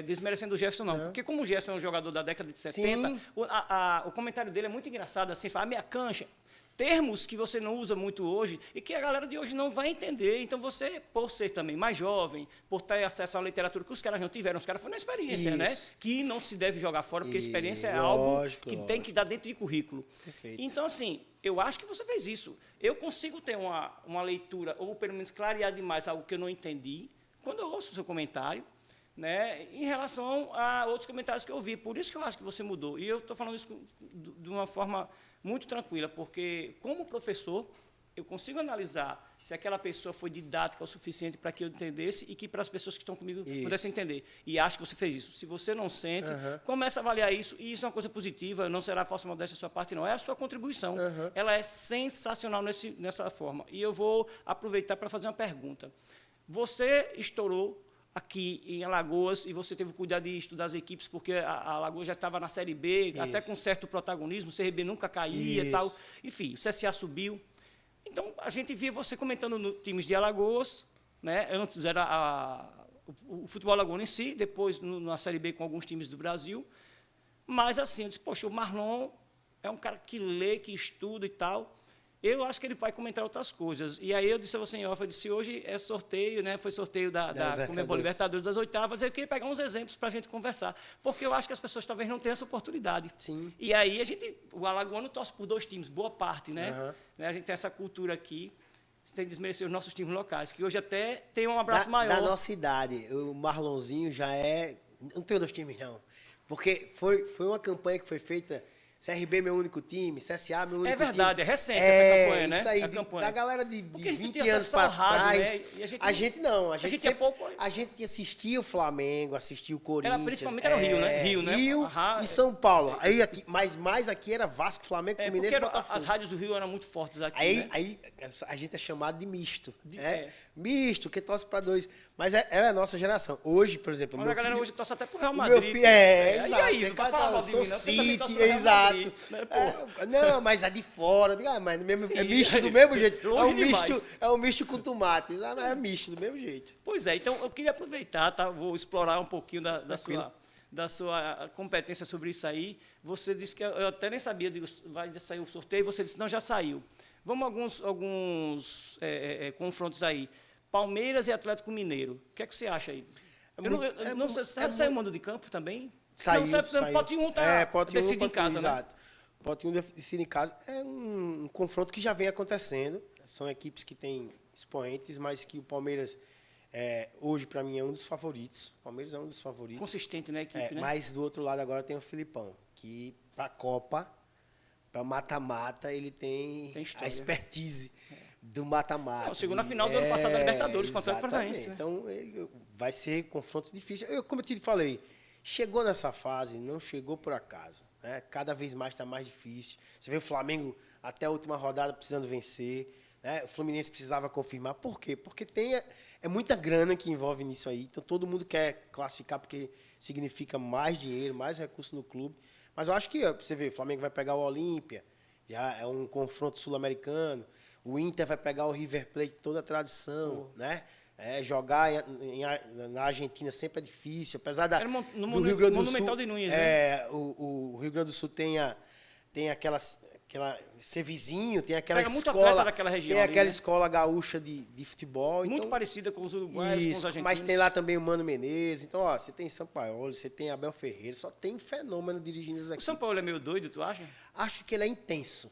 desmerecendo o Gerson, não. Porque como o Gerson é um jogador da década de 70, o comentário dele é muito engraçado, assim, fala, a minha cancha, termos que você não usa muito hoje e que a galera de hoje não vai entender. Então, você, por ser também mais jovem, por ter acesso à literatura que os caras não tiveram, os caras foram na experiência, né? Que não se deve jogar fora, porque a experiência é algo que tem que dar dentro de currículo. Perfeito. Então, assim, eu acho que você fez isso. Eu consigo ter uma leitura, ou pelo menos clarear demais algo que eu não entendi, quando eu ouço o seu comentário, né, em relação a outros comentários que eu ouvi. Por isso que eu acho que você mudou. E eu estou falando isso de uma forma muito tranquila, porque, como professor, eu consigo analisar se aquela pessoa foi didática o suficiente para que eu entendesse e que para as pessoas que estão comigo pudessem entender. E acho que você fez isso. Se você não sente, começa a avaliar isso, e isso é uma coisa positiva, não será falsa modéstia da sua parte, não. É a sua contribuição. Ela é sensacional nessa forma. E eu vou aproveitar para fazer uma pergunta. Você estourou aqui em Alagoas, e você teve o cuidado de estudar as equipes, porque a Alagoas já estava na Série B, até com certo protagonismo, o CRB nunca caía e tal. Enfim, o CSA subiu. Então, a gente via você comentando no times de Alagoas, né? Antes era o futebol alagoano em si, depois na Série B com alguns times do Brasil. Mas, assim, eu disse, poxa, o Marlon é um cara que lê, que estuda e tal. Eu acho que ele vai comentar outras coisas. E aí eu disse a você em off, eu disse, hoje é sorteio, né? Foi sorteio da Conmebol Libertadores das oitavas. Eu queria pegar uns exemplos para a gente conversar, porque eu acho que as pessoas talvez não tenham essa oportunidade. Sim. E aí o alagoano torce por 2 times, boa parte, né? A gente tem essa cultura aqui, sem desmerecer os nossos times locais, que hoje até tem um abraço maior. Da nossa idade, o Marlonzinho já é... Não tenho 2 times, não. Porque foi uma campanha que foi feita... CRB, meu único time, CSA, meu único time. É verdade, é recente essa campanha, né? Isso aí, da galera de 20 anos para trás. Né? E a gente não. A gente assistia o Flamengo, assistia o Corinthians. Principalmente era o Rio, né? Rio, né? E São Paulo. Aí aqui, mas mais aqui era Vasco, Flamengo, Fluminense e Botafogo. As rádios do Rio eram muito fortes aqui, Aí a gente é chamado de misto. Misto, que torce para 2. Mas era a nossa geração. Hoje, por exemplo... Mas a galera hoje torce até pro Real Madrid. Meu filho, exato. E aí, não sou City, exato. Não, mas é de fora. Mas é misto do mesmo jeito. É um misto com tomate. É misto do mesmo jeito. Pois é, então eu queria aproveitar, tá? Vou explorar um pouquinho da sua competência sobre isso aí. Você disse que eu até nem sabia, digo, vai sair o sorteio, você disse, não, já saiu. Vamos alguns confrontos aí. Palmeiras e Atlético Mineiro. O que é que você acha aí? Saiu o mando de campo também? Saiu. Pote 1 decide em casa, né? Exato. Pote 1 decide em casa. É um confronto que já vem acontecendo. São equipes que têm expoentes, mas que o Palmeiras, hoje, para mim, é um dos favoritos. O Palmeiras é um dos favoritos. Consistente, né, equipe, né? Mas, do outro lado, agora tem o Filipão, que, para a Copa, para mata-mata, ele tem a expertise do mata-mata. Chegou na final do ano passado da Libertadores contra o Atlético Paranaense. Então, vai ser confronto difícil. Como eu te falei, chegou nessa fase, não chegou por acaso. Né? Cada vez mais está mais difícil. Você vê o Flamengo até a última rodada precisando vencer. né? O Fluminense precisava confirmar. Por quê? Porque é muita grana que envolve nisso aí. Então, todo mundo quer classificar porque significa mais dinheiro, mais recurso no clube. Mas eu acho que, você vê, o Flamengo vai pegar o Olímpia, já é um confronto sul-americano. O Inter vai pegar o River Plate, toda a tradição, né? Jogar na Argentina sempre é difícil, apesar do Rio Grande do Sul. Monumental de Núñez, né? O Rio Grande do Sul tem aquela ser vizinho, tem aquela Pega muito escola, atleta daquela região tem ali, aquela né? escola gaúcha de futebol. Muito então, parecida com os uruguaios, com os argentinos. mas tem lá também o Mano Menezes. Então, ó, você tem Sampaoli, você tem Abel Ferreira, só tem fenômeno dirigindo as O equipes. São Paulo é meio doido, tu acha? Acho que ele é intenso.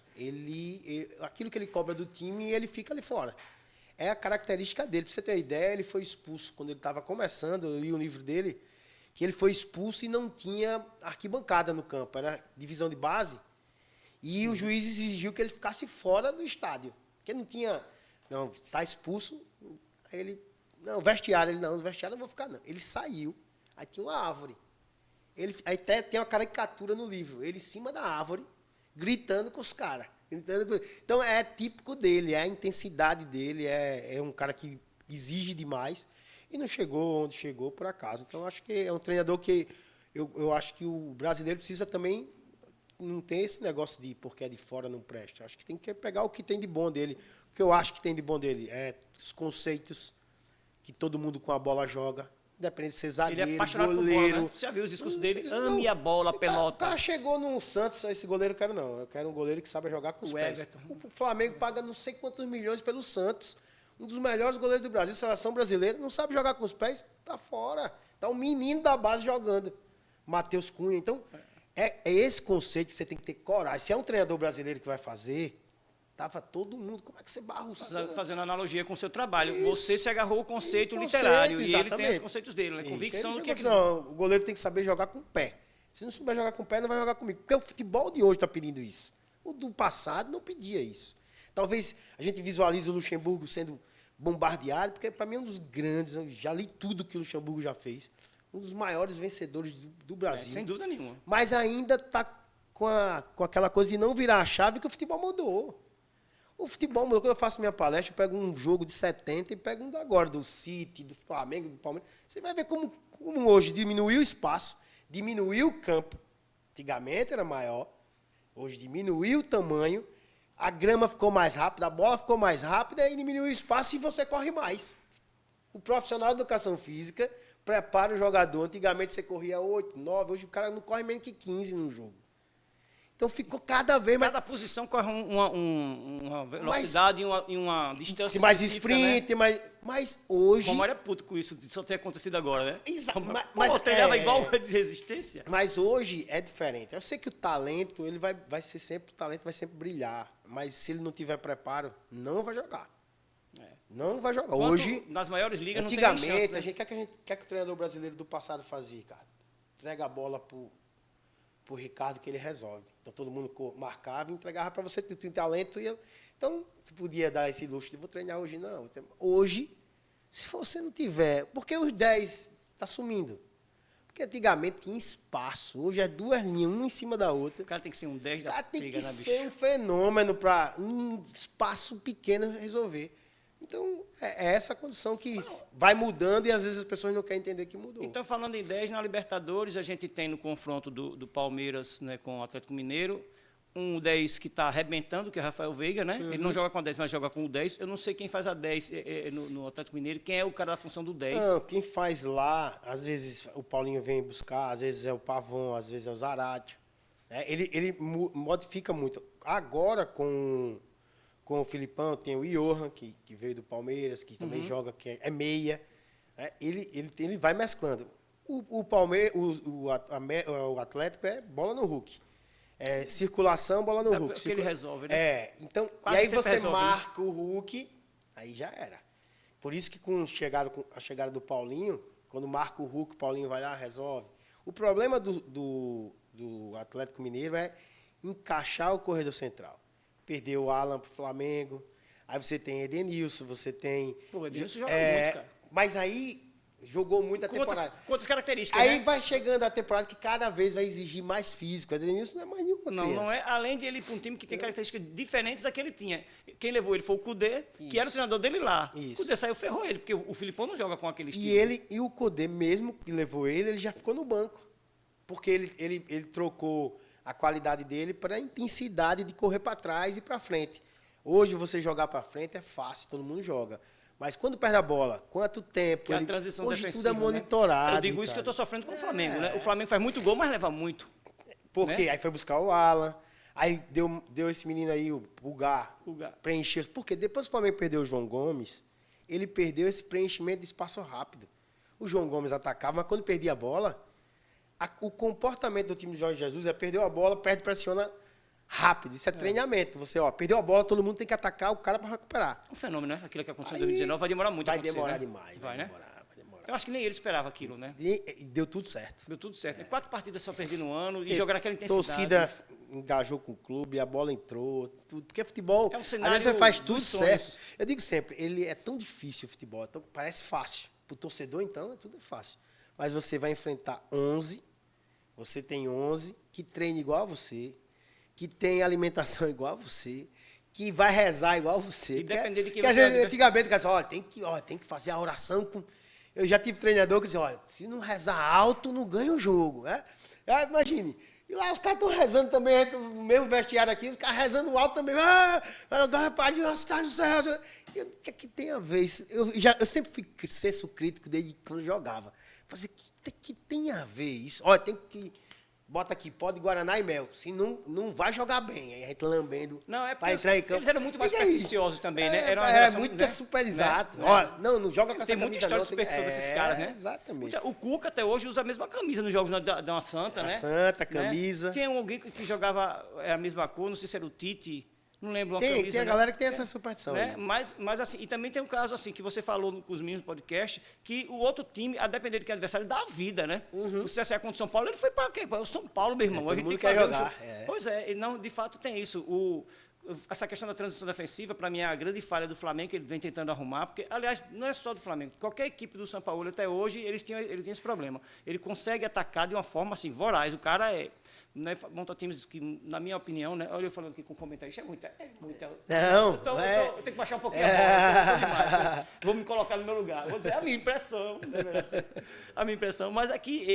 Aquilo que ele cobra do time, ele fica ali fora. É a característica dele. Pra você ter uma ideia, ele foi expulso quando ele estava começando, eu li o livro dele, que ele foi expulso e não tinha arquibancada no campo. Era divisão de base. E o juiz exigiu que ele ficasse fora do estádio. Porque não tinha... Não, está expulso. Aí ele... Não, vestiário. Ele, não, no vestiário eu não vou ficar, não. Ele saiu. Aí tinha uma árvore. Aí até tem uma caricatura no livro. Ele em cima da árvore, gritando com os caras. Então, é típico dele. É a intensidade dele. É um cara que exige demais. E não chegou onde chegou por acaso. Então, acho que é um treinador que... Eu acho que o brasileiro precisa também... Não tem esse negócio de porque é de fora não presta. Acho que tem que pegar o que tem de bom dele. O que eu acho que tem de bom dele é os conceitos que todo mundo com a bola joga. Independente de ser zagueiro, ele é apaixonado goleiro. por bola, né? Você já viu os discursos dele? Ame a bola, a pelota. O cara chegou no Santos, esse goleiro eu quero não. Eu quero um goleiro que sabe jogar com os pés. Everton. O Flamengo paga não sei quantos milhões pelo Santos. Um dos melhores goleiros do Brasil, seleção brasileira, não sabe jogar com os pés, tá fora. Tá um menino da base jogando. Matheus Cunha. Então... É esse conceito que você tem que ter coragem. Se é um treinador brasileiro que vai fazer, tava todo mundo. Como é que você barra o Santos? Fazendo analogia com o seu trabalho. Isso. Você se agarrou ao conceito literário. Exatamente. E ele tem os conceitos dele, né? Convicção do que é que... Não, o goleiro tem que saber jogar com o pé. Se não souber jogar com o pé, não vai jogar comigo. Porque o futebol de hoje está pedindo isso. O do passado não pedia isso. Talvez a gente visualize o Luxemburgo sendo bombardeado, porque para mim é um dos grandes. Eu já li tudo que o Luxemburgo já fez. Um dos maiores vencedores do Brasil. Sem dúvida nenhuma. Mas ainda está com aquela coisa de não virar a chave que o futebol mudou. O futebol mudou. Quando eu faço minha palestra, eu pego um jogo de 70 e pego um de agora, do City, do Flamengo, do Palmeiras. Você vai ver como hoje diminuiu o espaço, diminuiu o campo. Antigamente era maior, hoje diminuiu o tamanho, a grama ficou mais rápida, a bola ficou mais rápida e diminuiu o espaço e você corre mais. O profissional de educação física prepara o jogador. Antigamente você corria 8, 9, hoje o cara não corre menos que 15 no jogo. Então ficou cada vez mais... Cada posição corre uma velocidade e uma distância mais específica, sprint, né? mas hoje... O Romário é puto com isso, de só ter acontecido agora, né? Exato. Mas treinava igual de resistência. Mas hoje é diferente. Eu sei que o talento, ele vai ser sempre, o talento vai sempre brilhar. Mas se ele não tiver preparo, não vai jogar. Não vai jogar. Quanto Hoje, nas maiores ligas não tem antigamente, nem chance, né? a gente quer que o treinador brasileiro do passado fazia, cara. Entrega a bola pro Ricardo que ele resolve. Então todo mundo marcava e entregava para você, tu tem talento. Então, tu podia dar esse luxo de vou treinar hoje, não. Hoje, se você não tiver... Porque os 10 tá sumindo. Porque antigamente tinha espaço. Hoje é duas linhas, uma em cima da outra. O cara tem que ser um 10 da Cara, tem pega que na ser um fenômeno para um espaço pequeno resolver. Então, é essa condição que vai mudando e às vezes as pessoas não querem entender que mudou. Então, falando em 10, na Libertadores, a gente tem no confronto do Palmeiras, né, com o Atlético Mineiro, um 10 que está arrebentando, que é Rafael Veiga, né? Ele não joga com a 10, mas joga com o 10. Eu não sei quem faz a 10 no Atlético Mineiro, quem é o cara da função do 10. Não, quem faz lá, às vezes o Paulinho vem buscar, às vezes é o Pavão, às vezes é o Zarate. Ele modifica muito. Agora, com o Filipão, tem o Johan, que veio do Palmeiras, que também joga, que é meia. Ele vai mesclando. O Atlético é bola no Hulk. Circulação, bola no Hulk. Que ele resolve, né? Então, Quase e aí sempre você resolve, marca o Hulk, aí já era. Por isso que com a chegada do Paulinho, quando marca o Hulk, o Paulinho vai lá e resolve. O problema do Atlético Mineiro é encaixar o corredor central. Perdeu o Alan pro Flamengo, aí você tem Edenilson, você tem... Pô, Edenilson joga muito, cara. Mas aí Jogou muito a temporada. Com outras características, Aí né? vai chegando a temporada que cada vez vai exigir mais físico. O Edenilson não é mais nenhuma Não, criança. não é. Além de ele ir para um time que tem características diferentes da que ele tinha. Quem levou ele foi o Kudê, que era o treinador dele lá. Isso. O Kudê saiu, ferrou ele, porque o Filipão não joga com aquele estilo. E o Kudê, mesmo que levou ele já ficou no banco. Porque ele trocou a qualidade dele para a intensidade de correr para trás e para frente. Hoje você jogar para frente é fácil, todo mundo joga. Mas quando perde a bola, quanto tempo? Que é a transição hoje defensiva, tudo é monitorado. Né? Eu digo isso que eu estou sofrendo com o Flamengo, né? O Flamengo faz muito gol, mas leva muito. Porque né? aí foi buscar o Alan, aí deu esse menino aí, o Gá, preencher. Porque depois que o Flamengo perdeu o João Gomes, ele perdeu esse preenchimento de espaço rápido. O João Gomes atacava, mas quando perdia a bola, o comportamento do time do Jorge Jesus é perdeu a bola, perde, pressiona rápido. Isso é treinamento. Você, perdeu a bola, todo mundo tem que atacar o cara para recuperar. Um fenômeno, né? Aquilo que aconteceu em 2019 vai demorar muito a acontecer. Vai demorar né? demais. Vai, Vai né? demorar. Eu acho que nem ele esperava aquilo, né? E deu tudo certo. Deu tudo certo. 4 partidas só perdi no ano e jogar naquela intensidade. Torcida engajou com o clube, a bola entrou, tudo. Porque futebol, É um às cenário vezes você faz dos tudo sonhos. certo. Eu digo sempre, ele é tão difícil o futebol, então parece fácil. Para o torcedor, então, tudo é fácil. Mas você vai enfrentar 11, você tem 11 que treina igual a você, que tem alimentação igual a você, que vai rezar igual a você. E depender de quem porque às você vezes, é. antigamente, o cara disse, tem que fazer a oração com... Eu já tive treinador que dizia, olha, se não rezar alto, não ganha o jogo. Né? Imagine. E lá os caras estão rezando também, no mesmo vestiário aqui, os caras rezando alto também. Pai de Deus, está no céu. O que é que tem a ver isso? Eu sempre fui senso crítico desde quando jogava. Falei, o que tem a ver isso? Olha, tem que... Bota aqui, pode Guaraná e mel. Se não vai jogar bem. Aí a gente lambendo para entrar em campo. Eles eram muito mais supersticiosos também, né? Era uma Era geração, muito né? super exato. Né? Olha, não joga com essa tem muita camisa história não. de superstição desses caras, né? Exatamente. O Cuca até hoje usa a mesma camisa nos jogos da uma Santa, né? Santa, camisa. Né? Tem alguém que jogava a mesma cor, não sei se era o Tite, não lembro uma Tem camisa. a galera que tem essa superstição. Né? Mas assim, e também tem um caso assim que você falou com os meninos no podcast, que o outro time, a depender de que adversário, dá a vida, né? O CSA contra o São Paulo, ele foi para quê? Para o São Paulo, meu irmão. todo A gente mundo tem que quer fazer jogar. Pois é, ele não, de fato tem isso. Essa questão da transição defensiva, para mim, é a grande falha do Flamengo, que ele vem tentando arrumar, porque, aliás, não é só do Flamengo. Qualquer equipe do São Paulo, até hoje, eles tinham esse problema. Ele consegue atacar de uma forma, assim, voraz. O cara monta times que, na minha opinião, né? Olha eu falando aqui com comentário, isso é muita... Não, eu tenho que baixar um pouquinho a bola, demais, vou me colocar no meu lugar. Vou dizer a minha impressão. A minha impressão. Mas aqui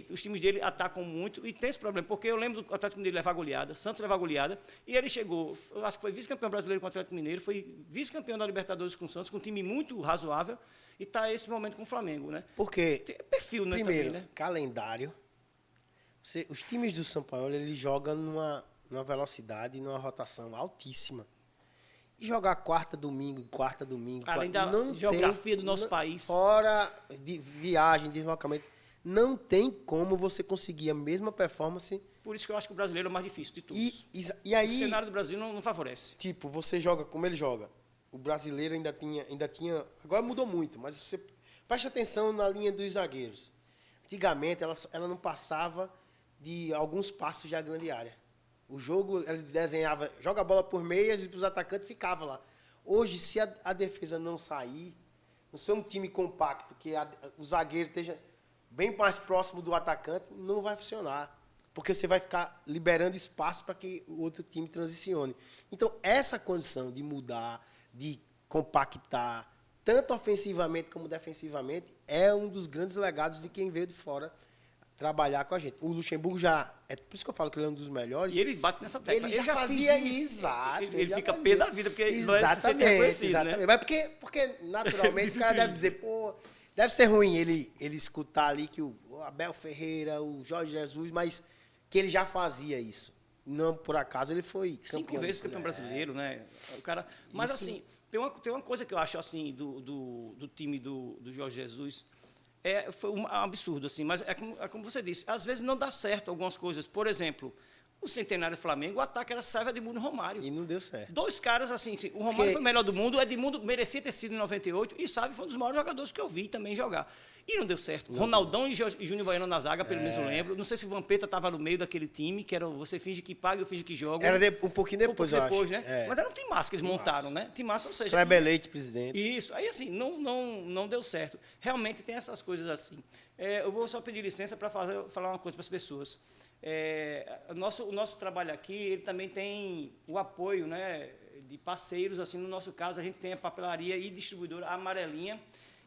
os times dele atacam muito e tem esse problema, porque eu lembro do Atlético Mineiro levar goleada, Santos levar goleada, e ele chegou, eu acho que foi vice-campeão brasileiro com o Atlético Mineiro, foi vice-campeão da Libertadores com o Santos, com um time muito razoável, e está esse momento com o Flamengo, né? Porque, tem perfil, né? Primeiro, também, né? calendário. Os times do São Paulo, eles jogam numa velocidade, numa rotação altíssima. E jogar quarta, domingo. Além da geografia do nosso país. Fora de viagem, deslocamento. Não tem como você conseguir a mesma performance. Por isso que eu acho que o brasileiro é o mais difícil de todos. E aí, o cenário do Brasil não favorece. Tipo, você joga como ele joga. O brasileiro ainda tinha... Agora mudou muito, mas você preste atenção na linha dos zagueiros. Antigamente, ela não passava de alguns passos da grande área. O jogo, ele desenhava, joga a bola por meias e para os atacantes ficava lá. Hoje, se a defesa não sair, não ser um time compacto, que o zagueiro esteja bem mais próximo do atacante, não vai funcionar. Porque você vai ficar liberando espaço para que o outro time transicione. Então, essa condição de mudar, de compactar, tanto ofensivamente como defensivamente, é um dos grandes legados de quem veio de fora trabalhar com a gente. O Luxemburgo é por isso que eu falo que ele é um dos melhores. E ele bate nessa tecla. Ele já fazia isso. Exato. Ele fica pé da vida, porque ele não é sempre reconhecido, exatamente. né? Mas porque naturalmente, o cara deve dizer, deve ser ruim ele escutar ali que o Abel Ferreira, o Jorge Jesus, mas que ele já fazia isso. Não por acaso ele foi campeão. 5 vezes campeão brasileiro, né? O cara, mas isso... assim, tem uma coisa que eu acho assim do time do Jorge Jesus. Foi um absurdo, assim, mas é como você disse, às vezes não dá certo algumas coisas. Por exemplo, O Centenário do Flamengo, o ataque era Sávio, Edmundo e Romário. E não deu certo. 2 caras assim, o Romário foi o melhor do mundo, o Edmundo merecia ter sido em 98 e Sávio foi um dos maiores jogadores que eu vi também jogar. E não deu certo. Não. Ronaldão e Júnior Baiano na zaga, pelo menos eu lembro. Não sei se o Vampeta estava no meio daquele time, que era você finge que paga, eu finge que joga. Era um pouquinho depois, eu acho. Né? Mas era um timaço que eles montaram, né? Timaço, ou seja... Kleber Leite, presidente. Isso. Aí, assim, não deu certo. Realmente tem essas coisas assim. Eu vou só pedir licença para falar uma coisa para as pessoas. O nosso trabalho aqui, ele também tem o apoio, né, de parceiros. Assim, no nosso caso, a gente tem a papelaria e distribuidora Amarelinha,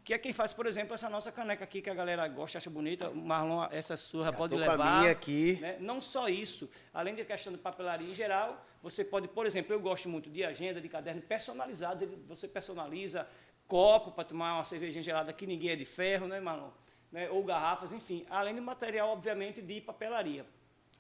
que é quem faz, por exemplo, essa nossa caneca aqui, que a galera gosta, acha bonita. Marlon, essa sua pode levar. Com a minha aqui. Né? Não só isso, além da questão de papelaria em geral, você pode, por exemplo, eu gosto muito de agenda, de cadernos personalizados. Você personaliza copo para tomar uma cervejinha gelada que ninguém é de ferro, né, Marlon? Né? Ou garrafas, enfim. Além do material, obviamente, de papelaria.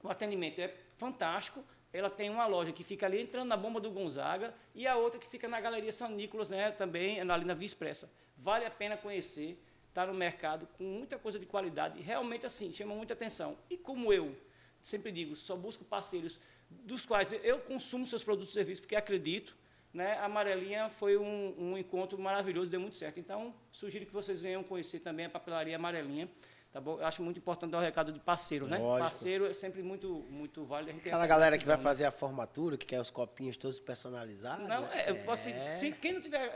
O atendimento é fantástico. Ela tem uma loja que fica ali entrando na Bomba do Gonzaga e a outra que fica na Galeria São Nicolas, né, também ali na Via Expressa. Vale a pena conhecer, está no mercado com muita coisa de qualidade, realmente assim, chama muita atenção. E como eu sempre digo, só busco parceiros dos quais eu consumo seus produtos e serviços, porque acredito, né, a Amarelinha foi um encontro maravilhoso, deu muito certo. Então, sugiro que vocês venham conhecer também a papelaria Amarelinha. Tá bom? Eu acho muito importante dar o recado de parceiro, né? Lógico. Parceiro é sempre muito válido. A gente Aquela galera que vai fazer a formatura, que quer os copinhos todos personalizados. Não, eu posso, se quem não tiver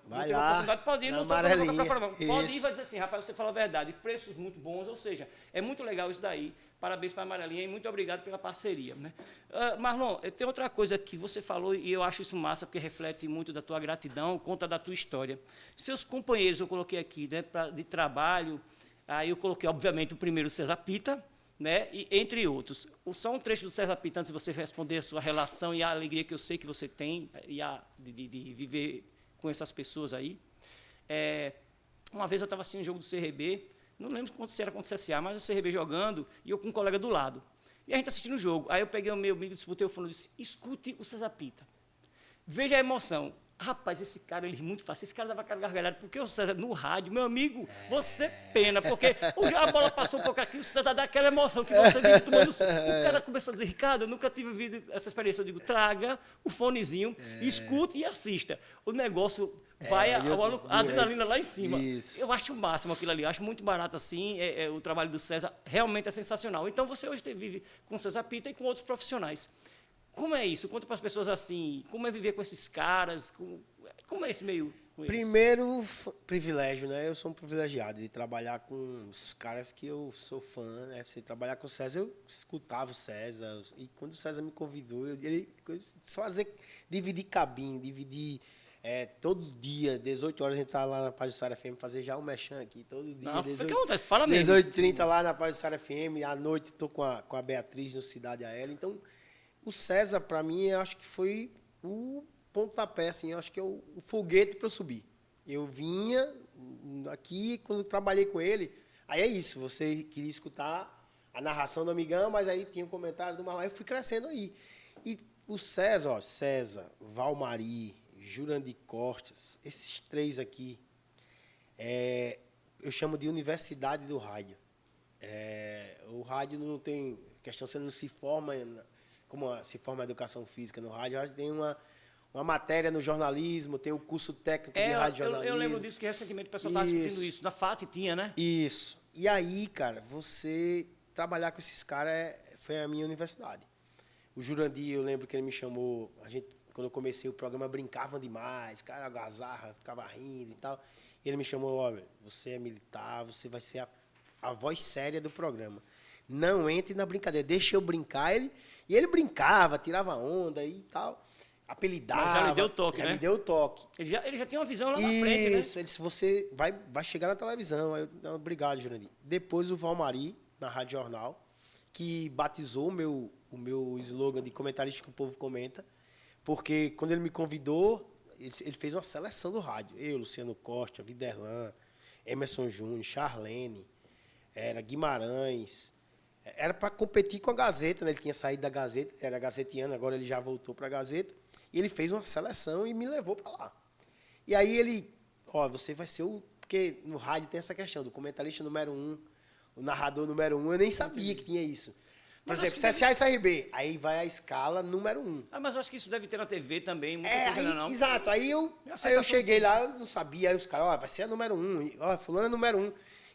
vai lá, oportunidade, pode ir, não estou falando para fora, não. Pode ir e vai dizer assim, rapaz, você falou a verdade, preços muito bons, ou seja, é muito legal isso daí. Parabéns para a Amarelinha e muito obrigado pela parceria. Né? Marlon, tem outra coisa que você falou e eu acho isso massa, porque reflete muito da tua gratidão, conta da tua história. Seus companheiros, eu coloquei aqui, né, de trabalho. Aí eu coloquei, obviamente, o primeiro César Pita, né, e, entre outros. Só um trecho do César Pita, antes de você responder a sua relação e a alegria que eu sei que você tem de viver com essas pessoas aí. Uma vez eu estava assistindo um jogo do CRB, não lembro se era contra o CSA, mas o CRB jogando, e eu com um colega do lado. E a gente assistindo o jogo. Aí eu peguei o meu amigo, disputei o fone e disse, escute o César Pita. Veja a emoção. Rapaz, esse cara, ele é muito fácil. Esse cara dava cara gargalhada, porque o César, no rádio, meu amigo, você pena, porque a bola passou um pouco aqui, o César dá aquela emoção que você vive tomando. O cara começou a dizer, Ricardo, eu nunca tive vivido essa experiência. Eu digo, traga o fonezinho, escute e assista. O negócio vai, a adrenalina lá em cima. Isso. Eu acho o máximo aquilo ali, eu acho muito barato assim, o trabalho do César realmente é sensacional. Então, você hoje vive com o César Pita e com outros profissionais. Como é isso? Conta para as pessoas assim, como é viver com esses caras, como é esse meio com eles? Primeiro, privilégio, né? Eu sou um privilegiado de trabalhar com os caras que eu sou fã, né? Você trabalhar com o César, eu escutava o César, e quando o César me convidou, ele dividir cabine, todo dia, 18 horas a gente tá lá na Pajuçara FM, fazer já o mechan aqui, todo dia. Não, fala mesmo. 18h30 lá na Pajuçara FM, à noite estou com a Beatriz no Cidade Aérea, então... O César, para mim, eu acho que foi o pontapé, assim, eu acho que é o foguete para eu subir. Eu vinha aqui, quando eu trabalhei com ele, aí é isso, você queria escutar a narração do Amigão, mas aí tinha um comentário do Marlon, eu fui crescendo aí. E o César, Valmari, Jurandir Costas, esses três aqui, eu chamo de universidade do rádio. O rádio não tem questão, você não se forma... como se forma a educação física no rádio, tem uma matéria no jornalismo, tem o curso técnico de radiojornalismo. Eu lembro disso, que recentemente o pessoal estava discutindo isso. Na FAT tinha, né? Isso. E aí, cara, você trabalhar com esses caras foi a minha universidade. O Jurandir, eu lembro que ele me chamou, quando eu comecei o programa, brincava demais, cara, agazarra, ficava rindo e tal. E ele me chamou, olha, você é militar, você vai ser a voz séria do programa. Não entre na brincadeira, deixa eu brincar. E ele brincava, tirava onda e tal, apelidava. Mas já lhe deu o toque, né? Me deu o toque. Ele já tinha uma visão lá na frente, né? Isso, ele disse, você vai chegar na televisão. Aí eu, obrigado, Jurandir. Depois o Valmari, na Rádio Jornal, que batizou o meu slogan de comentarista que o povo comenta, porque quando ele me convidou, ele fez uma seleção do rádio. Eu, Luciano Costa, Viderlan, Emerson Júnior, Charlene, Guimarães... Era para competir com a Gazeta, né? Ele tinha saído da Gazeta, era gazetiano, agora ele já voltou para a Gazeta. E ele fez uma seleção e me levou para lá. E aí ele, você vai ser porque no rádio tem essa questão do comentarista número 1, o narrador número 1, eu nem sabia que tinha isso. Por exemplo, CSA e CRB. Aí vai a escala número 1. Mas eu acho que isso deve ter na TV também. Muita coisa, Aí, não. Exato. Aí eu cheguei lá, eu não sabia. Aí os caras, vai ser a número 1. Fulano é número 1.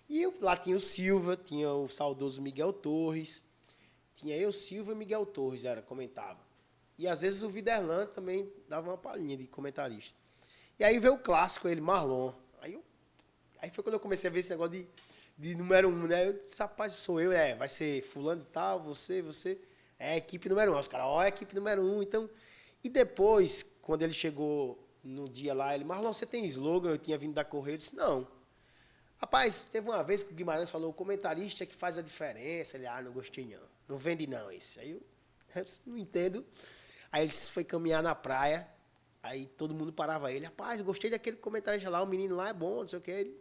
E lá tinha o Silva, tinha o saudoso Miguel Torres. Tinha eu, Silva e Miguel Torres, comentava. E às vezes o Viderlan também dava uma palhinha de comentarista. E aí veio o clássico, ele, Marlon. Aí foi quando eu comecei a ver esse negócio de número 1, né? Eu disse, rapaz, sou eu, vai ser fulano e tal, você, é a equipe número 1. Os caras, é a equipe número 1. Então, e depois, quando ele chegou no dia lá, ele, Marlon, você tem slogan? Eu tinha vindo da Correia, eu disse, não. Rapaz, teve uma vez que o Guimarães falou, o comentarista é que faz a diferença. Ele, não gostei não. Não vende não esse. Aí eu não entendo. Aí ele foi caminhar na praia, aí todo mundo parava ele. Rapaz, eu gostei daquele comentarista lá, o menino lá é bom, não sei o que.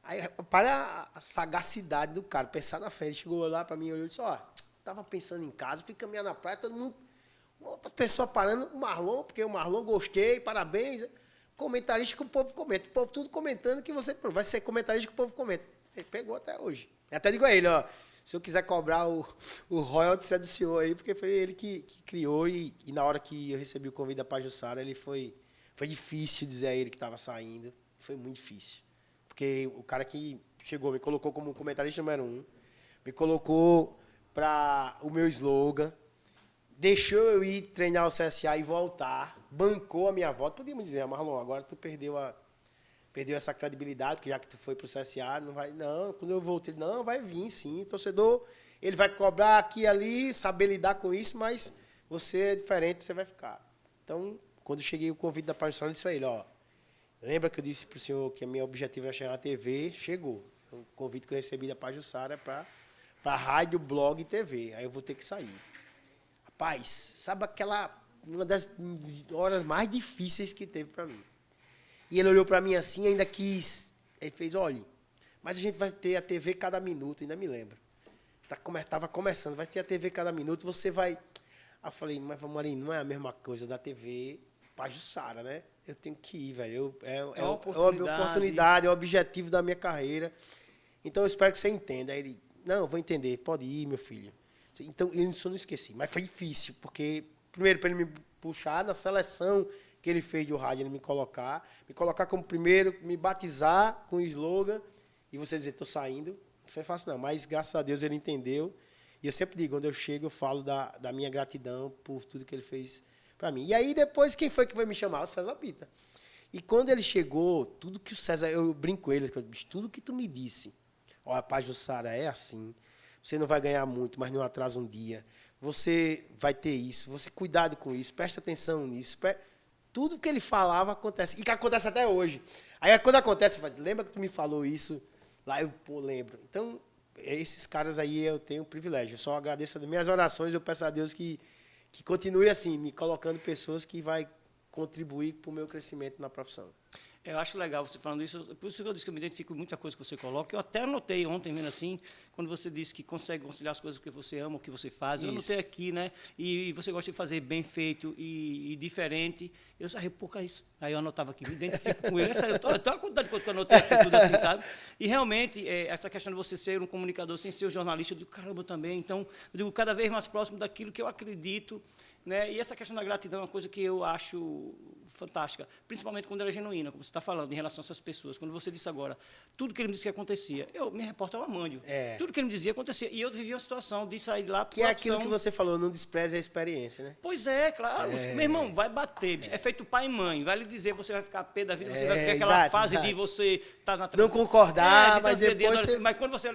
Aí, para a sagacidade do cara, pensar na frente. Ele chegou lá para mim, olhou e disse, tava pensando em casa, fui caminhar na praia, todo mundo, outra pessoa parando, o Marlon, porque o Marlon gostei, parabéns. Comentarista que o povo comenta. O povo tudo comentando que você vai ser comentarista que o povo comenta. Ele pegou até hoje. Eu até digo a ele, se eu quiser cobrar o royalties é do senhor aí, porque foi ele que criou e na hora que eu recebi o convite da Pajuçara, foi difícil dizer a ele que estava saindo. Foi muito difícil. Porque o cara que chegou, me colocou como comentarista número 1, me colocou para o meu slogan, deixou eu ir treinar o CSA e voltar, bancou a minha volta. Podíamos dizer, Marlon, agora tu perdeu essa credibilidade, porque já que tu foi pro CSA, não vai, não, quando eu voltei, não, vai vir sim, o torcedor, ele vai cobrar aqui e ali, saber lidar com isso, mas você é diferente, você vai ficar. Então, quando cheguei o convite da Pajuçara, eu disse a ele, lembra que eu disse pro senhor que o meu objetivo era chegar na TV? Chegou. O convite que eu recebi da Pajuçara é para rádio, blog e TV. Aí eu vou ter que sair. Rapaz, sabe uma das horas mais difíceis que teve para mim. E ele olhou para mim assim, ainda quis. Ele fez, olha, mas a gente vai ter a TV cada minuto, ainda me lembro. Estava começando, vai ter a TV cada minuto, você vai... Aí eu falei, mas Marinho, não é a mesma coisa da TV Pajuçara, né? Eu tenho que ir, velho. É uma oportunidade, é o objetivo da minha carreira. Então eu espero que você entenda. Aí ele, não, vou entender, pode ir, meu filho. Então, isso eu não esqueci. Mas foi difícil, porque, primeiro, para ele me puxar na seleção que ele fez do rádio, ele me colocar como primeiro, me batizar com o slogan, e você dizer, estou saindo. Não foi fácil, não. Mas, graças a Deus, ele entendeu. E eu sempre digo, quando eu chego, eu falo da minha gratidão por tudo que ele fez para mim. E aí, depois, quem foi que foi me chamar? O César Pita. E quando ele chegou, tudo que o César... Eu brinco com ele, tudo que tu me disse, a Pajuçara é assim... Você não vai ganhar muito, mas não atrasa um dia. Você vai ter isso. Você cuidado com isso. Presta atenção nisso. Tudo que ele falava acontece. E que acontece até hoje. Aí quando acontece, eu falo, lembra que tu me falou isso? Lá eu lembro. Então, esses caras aí eu tenho um privilégio. Eu só agradeço as minhas orações. Eu peço a Deus que continue assim, me colocando pessoas que vai contribuir para o meu crescimento na profissão. Eu acho legal você falando isso, por isso que eu disse que eu me identifico com muita coisa que você coloca. Eu até anotei ontem, vendo assim, quando você disse que consegue conciliar as coisas que você ama, o que você faz. Isso. Eu anotei aqui, né? E você gosta de fazer bem feito e diferente. Eu disse, pouca isso. Aí eu anotava aqui, me identifico com ele. Eu tô a quantidade de coisas que eu anotei aqui, tudo assim, sabe? E realmente, essa questão de você ser um comunicador sem ser um jornalista, eu digo, caramba, também. Então, eu digo, cada vez mais próximo daquilo que eu acredito. Né? E essa questão da gratidão é uma coisa que eu acho fantástica, principalmente quando ela é genuína, como você está falando, em relação a essas pessoas. Quando você disse agora, tudo que ele me disse que acontecia, eu me reporto ao Amândio. Tudo que ele me dizia acontecia. E eu vivia uma situação de sair de lá... Que é aquilo que você falou, não despreze a experiência, né? Pois é, claro. Meu irmão, vai bater. É feito pai e mãe. Vai lhe dizer, você vai ficar pé da vida, você vai ficar aquela fase de você estar na não concordar, mas depois você... Mas quando você...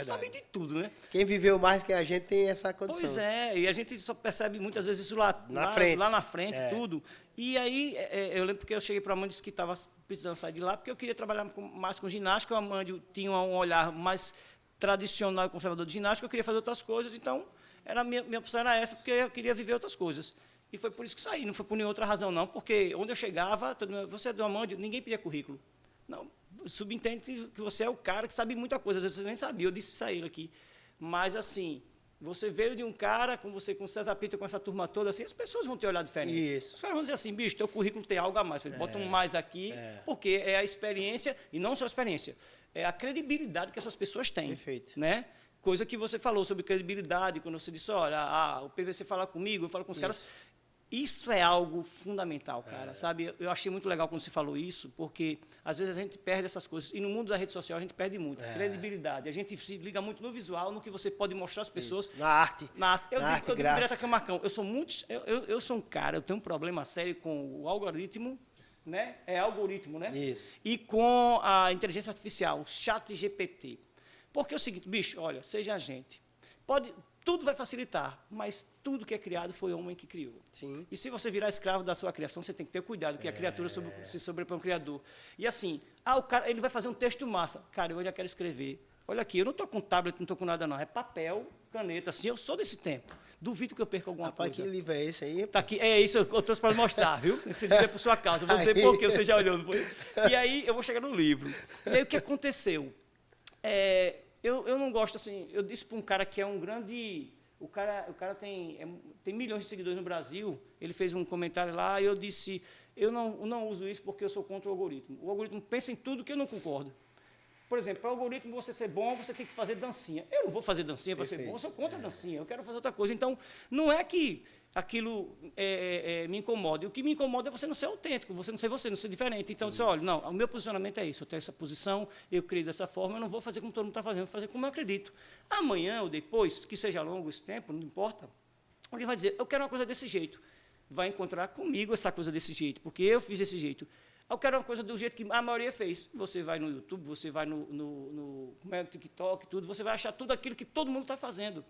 sabe de tudo, né? Quem viveu mais que a gente tem essa condição. Pois é, e a gente só percebe muitas vezes isso lá na frente, tudo. E aí, eu lembro porque eu cheguei para a Amândio e disse que estava precisando sair de lá, porque eu queria trabalhar mais com ginástica, o Amândio tinha um olhar mais tradicional e conservador de ginástica, eu queria fazer outras coisas, então, minha opção era essa, porque eu queria viver outras coisas. E foi por isso que saí, não foi por nenhuma outra razão, não, porque onde eu chegava, você é do Amândio, ninguém pedia currículo. Não, subentende que você é o cara que sabe muita coisa, às vezes você nem sabia, eu disse isso a ele aqui. Mas, assim, você veio de um cara, com o César Pita, com essa turma toda, assim, as pessoas vão ter olhado diferente. Isso. Os caras vão dizer assim, bicho, teu currículo tem algo a mais, bota um mais aqui, porque é a experiência, e não só a experiência, é a credibilidade que essas pessoas têm. Perfeito. Né? Coisa que você falou sobre credibilidade, quando você disse, olha, o PVC fala comigo, eu falo com os caras. Isso é algo fundamental, cara, sabe? Eu achei muito legal quando você falou isso, porque às vezes a gente perde essas coisas. E no mundo da rede social a gente perde muito. Credibilidade. A gente se liga muito no visual, no que você pode mostrar às pessoas. Isso. Na arte. Eu na arte digo direto aqui, Marcão, eu sou um cara, eu tenho um problema sério com o algoritmo, né? É algoritmo, né? Isso. E com a inteligência artificial, o chat GPT. Porque é o seguinte, bicho, olha, seja a gente. Tudo vai facilitar, mas tudo que é criado foi o homem que criou. Sim. E se você virar escravo da sua criação, você tem que ter cuidado, que a criatura se sobrepõe ao Criador. E assim, o cara, ele vai fazer um texto massa. Cara, eu já quero escrever. Olha aqui, eu não estou com tablet, não estou com nada, não. É papel, caneta, assim, eu sou desse tempo. Duvido que eu perca alguma coisa. Que livro é esse aí? Tá aqui, isso, eu trouxe para mostrar, viu? Esse livro é por sua causa. Eu vou dizer por quê, você já olhou. E aí, eu vou chegar no livro. E aí, o que aconteceu? Eu não gosto, assim, eu disse para um cara que é um grande... O cara tem milhões de seguidores no Brasil, ele fez um comentário lá e eu disse, eu não uso isso porque eu sou contra o algoritmo. O algoritmo pensa em tudo que eu não concordo. Por exemplo, para o algoritmo você ser bom, você tem que fazer dancinha. Eu não vou fazer dancinha para ser bom, eu sou contra a dancinha, eu quero fazer outra coisa. Então, não é que aquilo me incomoda. O que me incomoda é você não ser autêntico, você não ser diferente. Então, eu disse, olha, não, o meu posicionamento é isso, eu tenho essa posição, eu creio dessa forma, eu não vou fazer como todo mundo está fazendo, vou fazer como eu acredito. Amanhã ou depois, que seja longo esse tempo, não importa, alguém vai dizer, eu quero uma coisa desse jeito. Vai encontrar comigo essa coisa desse jeito, porque eu fiz desse jeito. Eu quero uma coisa do jeito que a maioria fez. Você vai no YouTube, você vai no TikTok, tudo, você vai achar tudo aquilo que todo mundo está fazendo.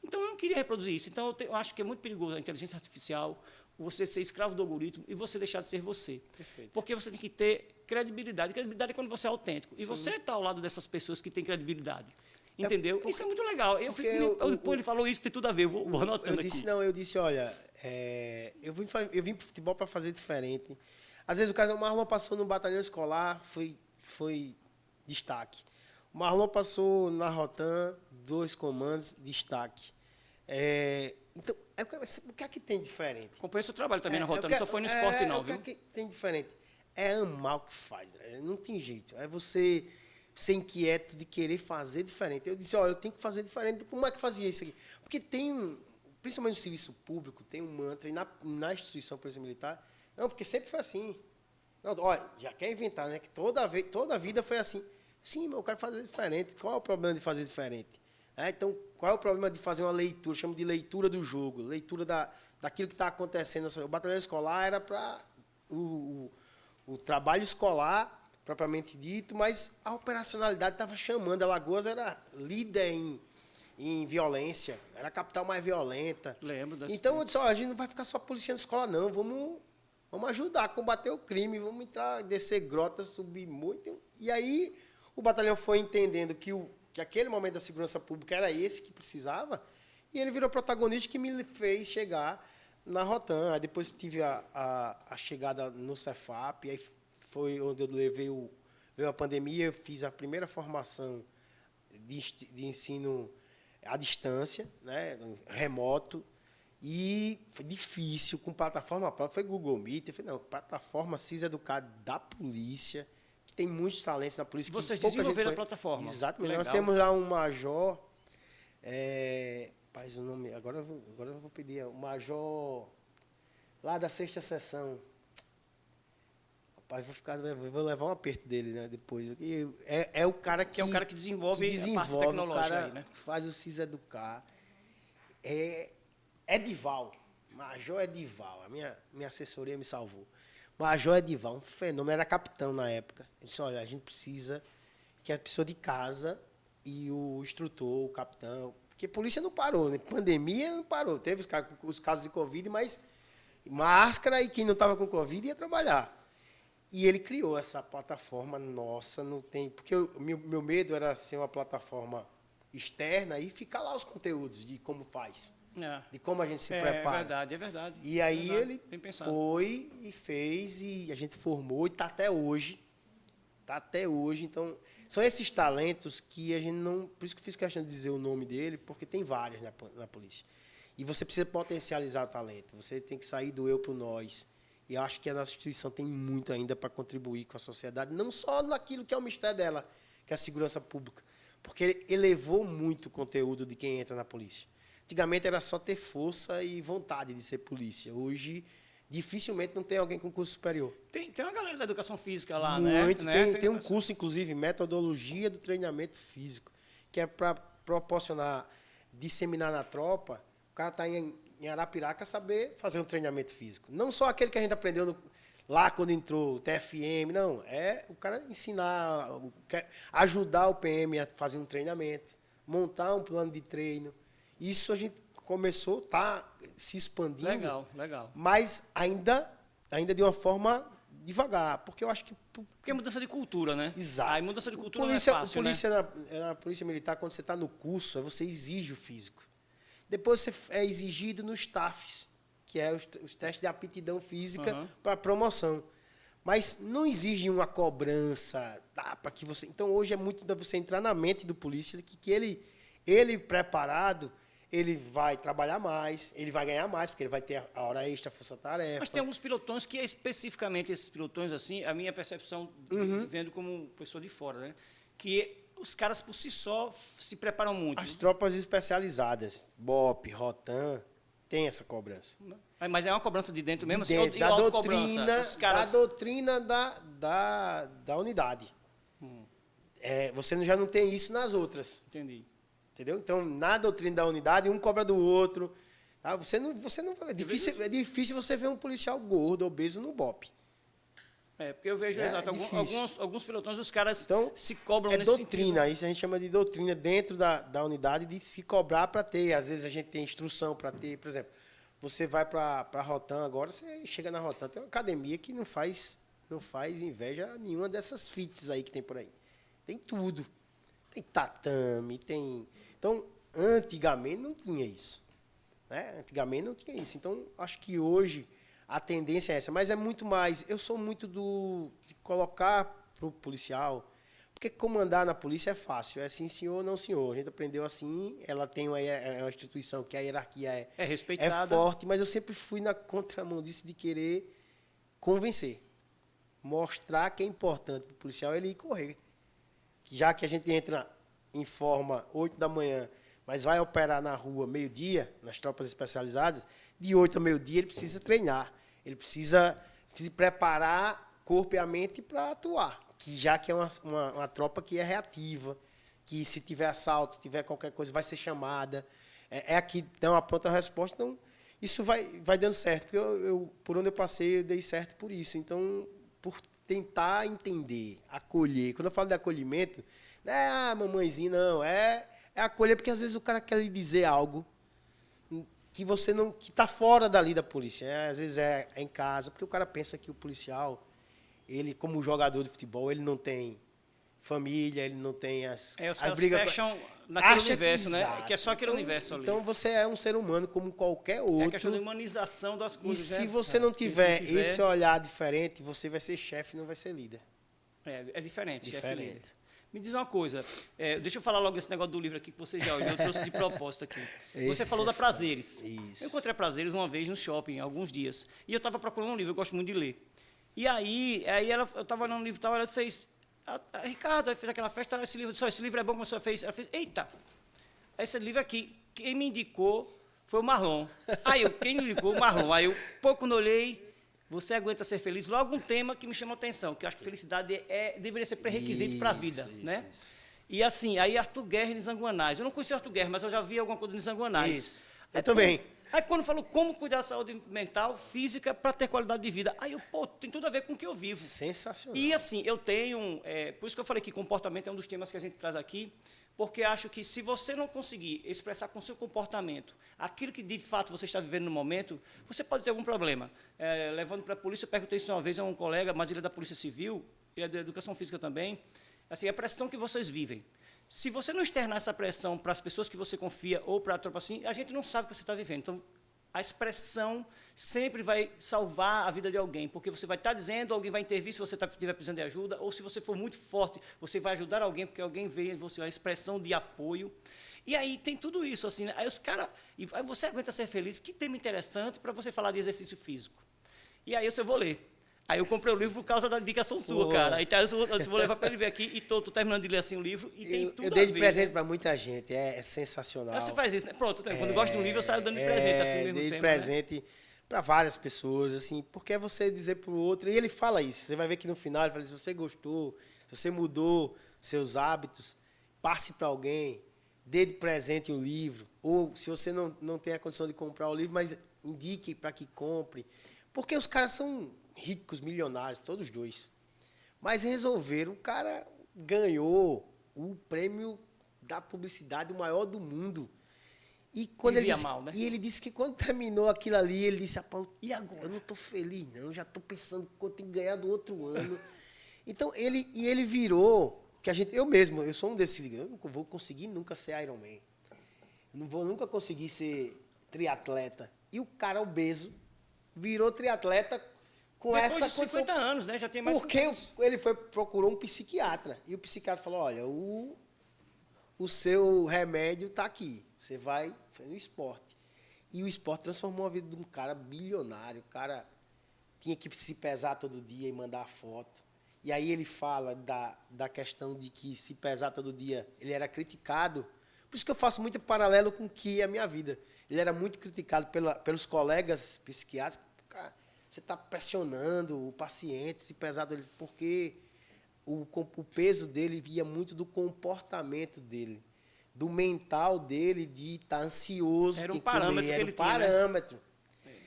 Então, eu não queria reproduzir isso. Então, eu acho que é muito perigoso a inteligência artificial, você ser escravo do algoritmo e você deixar de ser você. Perfeito. Porque você tem que ter credibilidade. Credibilidade é quando você é autêntico. E você está ao lado dessas pessoas que têm credibilidade. Entendeu? Isso é muito legal. Ele falou isso, tem tudo a ver. Vou anotando aqui. Eu disse, olha, eu vim para o futebol para fazer diferente. Às vezes o Marlon passou no batalhão escolar, foi destaque. O Marlon passou na Rotan, 2 comandos, destaque. Então, o que é que tem diferente? Acompanha seu trabalho também na Rotan, não só foi no esporte não, viu? O que é que tem diferente? É amar o que faz, né? Não tem jeito. É você ser inquieto de querer fazer diferente. Eu disse, olha, eu tenho que fazer diferente. Como é que fazia isso aqui? Porque principalmente no serviço público, tem um mantra, e na instituição polícia militar, não, porque sempre foi assim. Não, olha, já quer inventar, né? Que toda a vida foi assim. Sim, mas eu quero fazer diferente. Qual é o problema de fazer diferente? Então, qual é o problema de fazer uma leitura? Chamo de leitura do jogo, leitura daquilo que está acontecendo. O batalhão escolar era para o trabalho escolar, propriamente dito, mas a operacionalidade estava chamando. Alagoas era líder em violência, era a capital mais violenta. Lembro dessa. Então, eu disse, a gente não vai ficar só policiando escola, não. Vamos ajudar a combater o crime, vamos entrar, descer grota, subir muito. E aí o batalhão foi entendendo que aquele momento da segurança pública era esse que precisava, e ele virou protagonista que me fez chegar na Rotan. Aí depois tive a chegada no Cefap, aí foi onde eu veio a pandemia, eu fiz a primeira formação de ensino à distância, né, remoto. E foi difícil, com plataforma própria, foi Google Meet, eu falei, não, plataforma CIS Educado da polícia, que tem muitos talentos na polícia. Vocês desenvolveram a plataforma. Exatamente, legal. Nós temos lá um major, o nome, agora eu vou pedir, o major lá da 6ª seção. Rapaz, vou levar um aperto dele, né, depois. É o cara que... é o cara que desenvolve a parte tecnológica aí, né? Faz o CIS Educar. Edival, Major Edival, a minha assessoria me salvou. Major Edival, um fenômeno, era capitão na época. Ele disse, olha, a gente precisa que a pessoa de casa e o instrutor, o capitão, porque a polícia não parou, né? Pandemia não parou. Teve os casos de Covid, mas máscara, e quem não estava com Covid ia trabalhar. E ele criou essa plataforma nossa, não tem... Porque meu medo era ser uma plataforma externa e ficar lá os conteúdos de como faz. De como a gente se prepara. É verdade. E aí ele foi e fez, e a gente formou, e está até hoje. Está até hoje. Então, são esses talentos que a gente não... Por isso que eu fiz questão de dizer o nome dele, porque tem vários na polícia. E você precisa potencializar o talento. Você tem que sair do eu para o nós. E eu acho que a nossa instituição tem muito ainda para contribuir com a sociedade, não só naquilo que é o mistério dela, que é a segurança pública, porque ele elevou muito o conteúdo de quem entra na polícia. Antigamente era só ter força e vontade de ser polícia. Hoje, dificilmente não tem alguém com curso superior. Tem uma galera da educação física lá, Muito. né? Tem um curso, inclusive, metodologia do treinamento físico, que é para proporcionar, disseminar na tropa. O cara está em Arapiraca saber fazer um treinamento físico. Não só aquele que a gente aprendeu lá quando entrou, o TFM, não. É o cara ensinar, ajudar o PM a fazer um treinamento, montar um plano de treino. Isso a gente começou, tá se expandindo. Legal. Mas ainda de uma forma devagar, porque eu acho que... Porque é mudança de cultura, né? Exato. Aí mudança de cultura não é fácil, polícia, né? na Polícia Militar, quando você está no curso, você exige o físico. Depois você é exigido nos TAFs, que é os testes de aptidão física para promoção. Mas não exige uma cobrança para que você... Então, hoje é muito da você entrar na mente do polícia, que ele preparado, ele vai trabalhar mais, ele vai ganhar mais, porque ele vai ter a hora extra, a força-tarefa. Mas tem alguns pilotões que, especificamente esses pilotões, assim, a minha percepção, vendo como pessoa de fora, né? Que os caras, por si só, se preparam muito. As tropas especializadas, BOP, Rotan, tem essa cobrança. Mas é uma cobrança de dentro mesmo? De dentro, assim, da doutrina da unidade. Você já não tem isso nas outras. Entendi. Entendeu? Então, na doutrina da unidade, um cobra do outro. Tá? É difícil você ver um policial gordo, obeso no BOP. Porque eu vejo, alguns pilotões, os caras então, se cobram nesse sentido. doutrina, isso a gente chama de doutrina dentro da unidade, de se cobrar para ter. Às vezes a gente tem instrução para ter. Por exemplo, você vai para a Rotan agora, você chega na Rotan, tem uma academia que não faz inveja a nenhuma dessas fits aí que tem por aí. Tem tudo. Tem tatame, tem... Então, antigamente não tinha isso. Né? Antigamente não tinha isso. Então, acho que hoje a tendência é essa. Mas é muito mais... Eu sou muito de colocar para o policial... Porque comandar na polícia é fácil. É sim, senhor, não, senhor. A gente aprendeu assim. Ela tem uma instituição que a hierarquia é respeitada. É forte. Mas eu sempre fui na contramão disso de querer convencer. Mostrar que é importante para o policial ele ir correr. Já que a gente entra em forma 8 da manhã, mas vai operar na rua meio-dia, nas tropas especializadas, de 8 a meio-dia ele precisa treinar. Ele precisa se preparar corpo e a mente para atuar. Já que é uma tropa que é reativa, que se tiver assalto, se tiver qualquer coisa, vai ser chamada. É aqui, dá uma pronta resposta. Então, isso vai dando certo. Porque por onde eu passei, eu dei certo por isso. Então, por tentar entender, acolher. Quando eu falo de acolhimento, não é mamãezinha, não. É acolher, porque às vezes o cara quer lhe dizer algo que você não, que está fora dali da polícia. Às vezes é em casa, porque o cara pensa que o policial, ele, como jogador de futebol, ele não tem família, ele não tem as caras brigas. Fecham naquele universo, né? Que é só aquele universo ali. Então você é um ser humano como qualquer outro. É a questão da humanização das coisas. E se você não tiver esse olhar diferente, você vai ser chefe e não vai ser líder. É diferente. Chefe e líder. Me diz uma coisa, deixa eu falar logo esse negócio do livro aqui que você já olhou, eu trouxe de propósito aqui. Você falou da Prazeres. Isso. Eu encontrei a Prazeres uma vez no shopping, há alguns dias, e eu estava procurando um livro, eu gosto muito de ler. E aí eu estava olhando um livro e tal, ela fez, Ricardo, fez aquela festa, esse livro é bom, como a senhora fez. Ela fez, eita, esse livro aqui, quem me indicou foi o Marlon. Quem me indicou? O Marlon. Aí eu, pouco não olhei, Você Aguenta Ser Feliz, logo um tema que me chamou a atenção, que eu acho que felicidade deveria ser pré-requisito para a vida, né? Isso. E assim, aí Arthur Guerra e Nizanguanais. Eu não conheci Arthur Guerra, mas eu já vi alguma coisa do Nizanguanais. Isso. Eu também. Aí quando falou como cuidar da saúde mental, física, para ter qualidade de vida, tem tudo a ver com o que eu vivo. Sensacional. E assim, eu tenho, por isso que eu falei que comportamento é um dos temas que a gente traz aqui, porque acho que se você não conseguir expressar com seu comportamento aquilo que de fato você está vivendo no momento, você pode ter algum problema. Levando para a polícia, eu perguntei isso uma vez a um colega, mas ele é da Polícia Civil, ele é da Educação Física também, assim, a pressão que vocês vivem. Se você não externar essa pressão para as pessoas que você confia ou para a tropa assim, a gente não sabe o que você está vivendo. Então, a expressão sempre vai salvar a vida de alguém, porque você vai estar dizendo, alguém vai intervir se você estiver precisando de ajuda, ou se você for muito forte, você vai ajudar alguém, porque alguém vê em você a expressão de apoio. E aí tem tudo isso, assim, né? Aí os caras, Você Aguenta Ser Feliz, que tema interessante para você falar de exercício físico. E aí eu vou ler. Aí eu comprei o livro por causa da indicação sua, cara. Então eu vou levar para ele ver aqui e tô terminando de ler assim o livro e tem tudo a ver. Eu dei de presente para muita gente, é sensacional. Você faz isso, né? Pronto, quando eu gosto de um livro, eu saio dando de presente assim mesmo tempo. Dei presente para várias pessoas, assim, porque é você dizer para o outro, e ele fala isso, você vai ver que no final ele fala, se você gostou, se você mudou seus hábitos, passe para alguém, dê de presente o livro, ou se você não tem a condição de comprar o livro, mas indique para que compre, porque os caras são ricos, milionários, todos dois. Mas resolveram, o cara ganhou o prêmio da publicidade, o maior do mundo. E quando ele disse, mal, né? E ele disse que quando terminou aquilo ali, ele disse, e agora? Eu não estou feliz, não, já estou pensando que eu tenho que ganhar do outro ano. Então, ele virou, que eu sou um desses, eu não vou conseguir nunca ser Iron Man. Eu não vou nunca conseguir ser triatleta. E o cara obeso virou triatleta com depois essa de 50 anos, né? Já tem mais porque ele procurou um psiquiatra. E o psiquiatra falou, olha, o seu remédio está aqui. Você vai no esporte. E o esporte transformou a vida de um cara bilionário. O cara tinha que se pesar todo dia e mandar foto. E aí ele fala da questão de que se pesar todo dia, ele era criticado. Por isso que eu faço muito paralelo com o que é a minha vida. Ele era muito criticado pelos colegas psiquiatras. Cara, você está pressionando o paciente, se pesar dele, porque o peso dele via muito do comportamento dele, do mental dele de estar ansioso. Era um parâmetro que ele tinha. Era um parâmetro.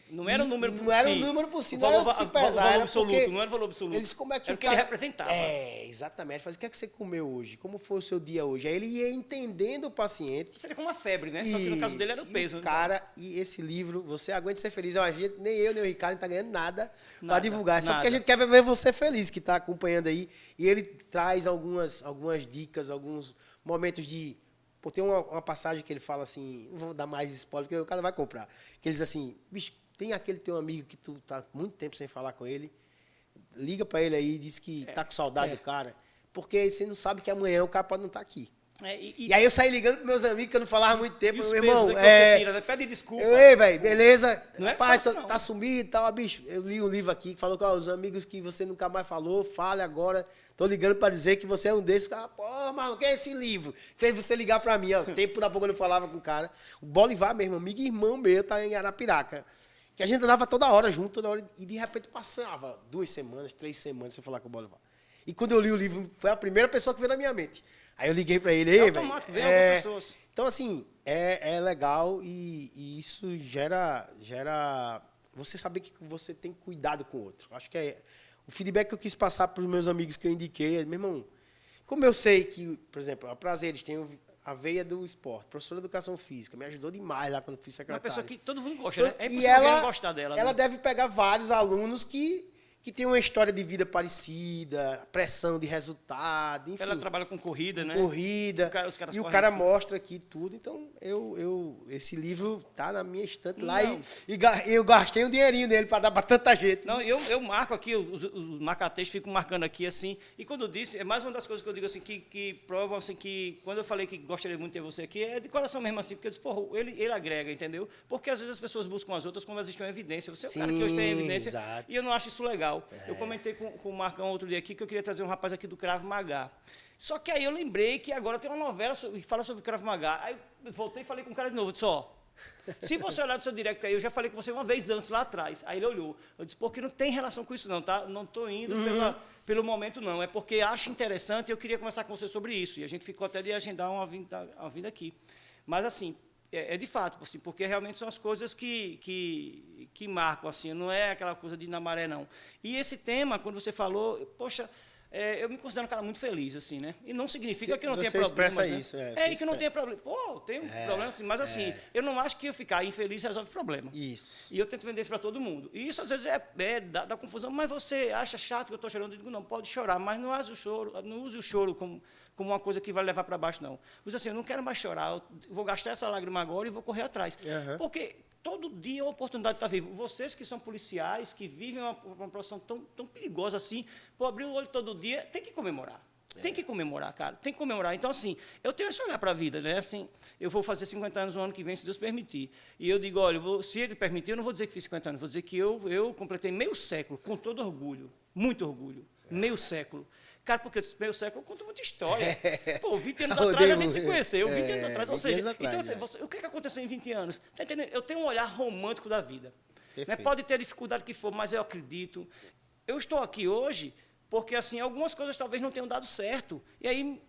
Não era um número por si. Não era um número por si, não era se pesar. Valor absoluto, não era valor absoluto. Eles, como é que era o que ele representava. Exatamente. Fazia, o que é que você comeu hoje? Como foi o seu dia hoje? Aí ele ia entendendo o paciente. Seria como uma febre, né? Só que no caso dele era o peso. E esse livro, Você Aguenta Ser Feliz, nem eu, nem o Ricardo, não está ganhando nada para divulgar. Só porque a gente quer ver você feliz, que está acompanhando aí. E ele traz algumas dicas, alguns momentos de... Pô, tem uma passagem que ele fala assim, não vou dar mais spoiler, porque o cara vai comprar. Que ele diz assim, bicho, tem aquele teu amigo que tu tá muito tempo sem falar com ele, liga para ele aí e diz que tá com saudade do cara, porque você não sabe que amanhã o cara pode não estar aqui. E aí eu saí ligando pros meus amigos que eu não falava há muito tempo, meu irmão, você tira, né? Pede desculpa. Ei, velho, beleza? Não é rapaz, fácil, tá sumido e tal, bicho. Eu li um livro aqui que falou com os amigos que você nunca mais falou, fale agora. Tô ligando para dizer que você é um desses. Pô, mano, que é esse livro? Fez você ligar para mim, ó. Tempo da pouco eu não falava com o cara. O Bolivar mesmo, amigo e irmão meu, tá em Arapiraca. Que a gente andava toda hora junto, toda hora, e de repente passava 2 semanas, 3 semanas sem falar com o Bolivar. E quando eu li o livro, foi a primeira pessoa que veio na minha mente. Aí eu liguei para ele, é automático, vem algumas pessoas. Então, assim, é legal e isso gera você saber que você tem cuidado com o outro. Acho que o feedback que eu quis passar para os meus amigos que eu indiquei, meu irmão, como eu sei que, por exemplo, a Prazeres tem a veia do esporte, professora de educação física, me ajudou demais lá quando fui secretário. Uma pessoa que todo mundo gosta, né? É impossível alguém não gostar dela. Ela deve pegar vários alunos que tem uma história de vida parecida, pressão de resultado, enfim. Ela trabalha com corrida, né? Corrida. E o cara mostra aqui tudo. Então, esse livro tá na minha estante lá e eu gastei um dinheirinho nele para dar para tanta gente. Não, eu marco aqui, os marca-textos ficam marcando aqui assim. E quando eu disse, é mais uma das coisas que eu digo assim, que provam assim, que quando eu falei que gostaria muito de ter você aqui, é de coração mesmo assim, porque eu disse, porra, ele agrega, entendeu? Porque às vezes as pessoas buscam as outras quando elas estão em evidência. Você é o cara que hoje tem evidência. Exato. E eu não acho isso legal. Eu comentei com o Marcão outro dia aqui que eu queria trazer um rapaz aqui do Krav Maga. Só que aí eu lembrei que agora tem uma novela que fala sobre Krav Maga. Aí eu voltei e falei com o cara de novo. Eu disse, se você olhar do seu direct aí, eu já falei com você uma vez antes, lá atrás. Aí ele olhou. Eu disse, porque não tem relação com isso não, tá? Não estou indo pelo momento não. É porque acho interessante e eu queria conversar com você sobre isso. E a gente ficou até de agendar uma vinda aqui. Mas assim... É de fato, assim, porque realmente são as coisas que marcam, assim, não é aquela coisa de ir na maré, não. E esse tema, quando você falou, poxa, eu me considero um cara muito feliz, assim, né? E não significa que eu não tenha problemas, expressa né? Isso, e que não tenha problema. Pô, tem um problema, assim, mas assim, eu não acho que eu ficar infeliz resolve o problema. Isso. E eu tento vender isso para todo mundo. E isso, às vezes, dá confusão. Mas você acha chato que eu estou chorando? Eu digo, não, pode chorar, mas não use o choro como uma coisa que vai levar para baixo, não. Mas assim, eu não quero mais chorar, eu vou gastar essa lágrima agora e vou correr atrás. Porque todo dia é uma oportunidade de estar vivo. Vocês que são policiais, que vivem uma profissão tão perigosa assim, por abrir o olho todo dia, tem que comemorar. Tem que comemorar, cara. Tem que comemorar. Então, assim, eu tenho esse olhar para a vida, né? Assim, eu vou fazer 50 anos no ano que vem, se Deus permitir. E eu digo, olha, se Ele permitir, eu não vou dizer que fiz 50 anos, vou dizer que eu completei meio século, com todo orgulho, muito orgulho. Meio século. Cara, porque meio século eu conto muita história. Pô, 20 anos atrás a gente se conheceu, 20 anos atrás. Ou seja, então, o que aconteceu em 20 anos? Tá entendendo? Eu tenho um olhar romântico da vida. Né? Pode ter a dificuldade que for, mas eu acredito. Eu estou aqui hoje porque, assim, algumas coisas talvez não tenham dado certo. E aí,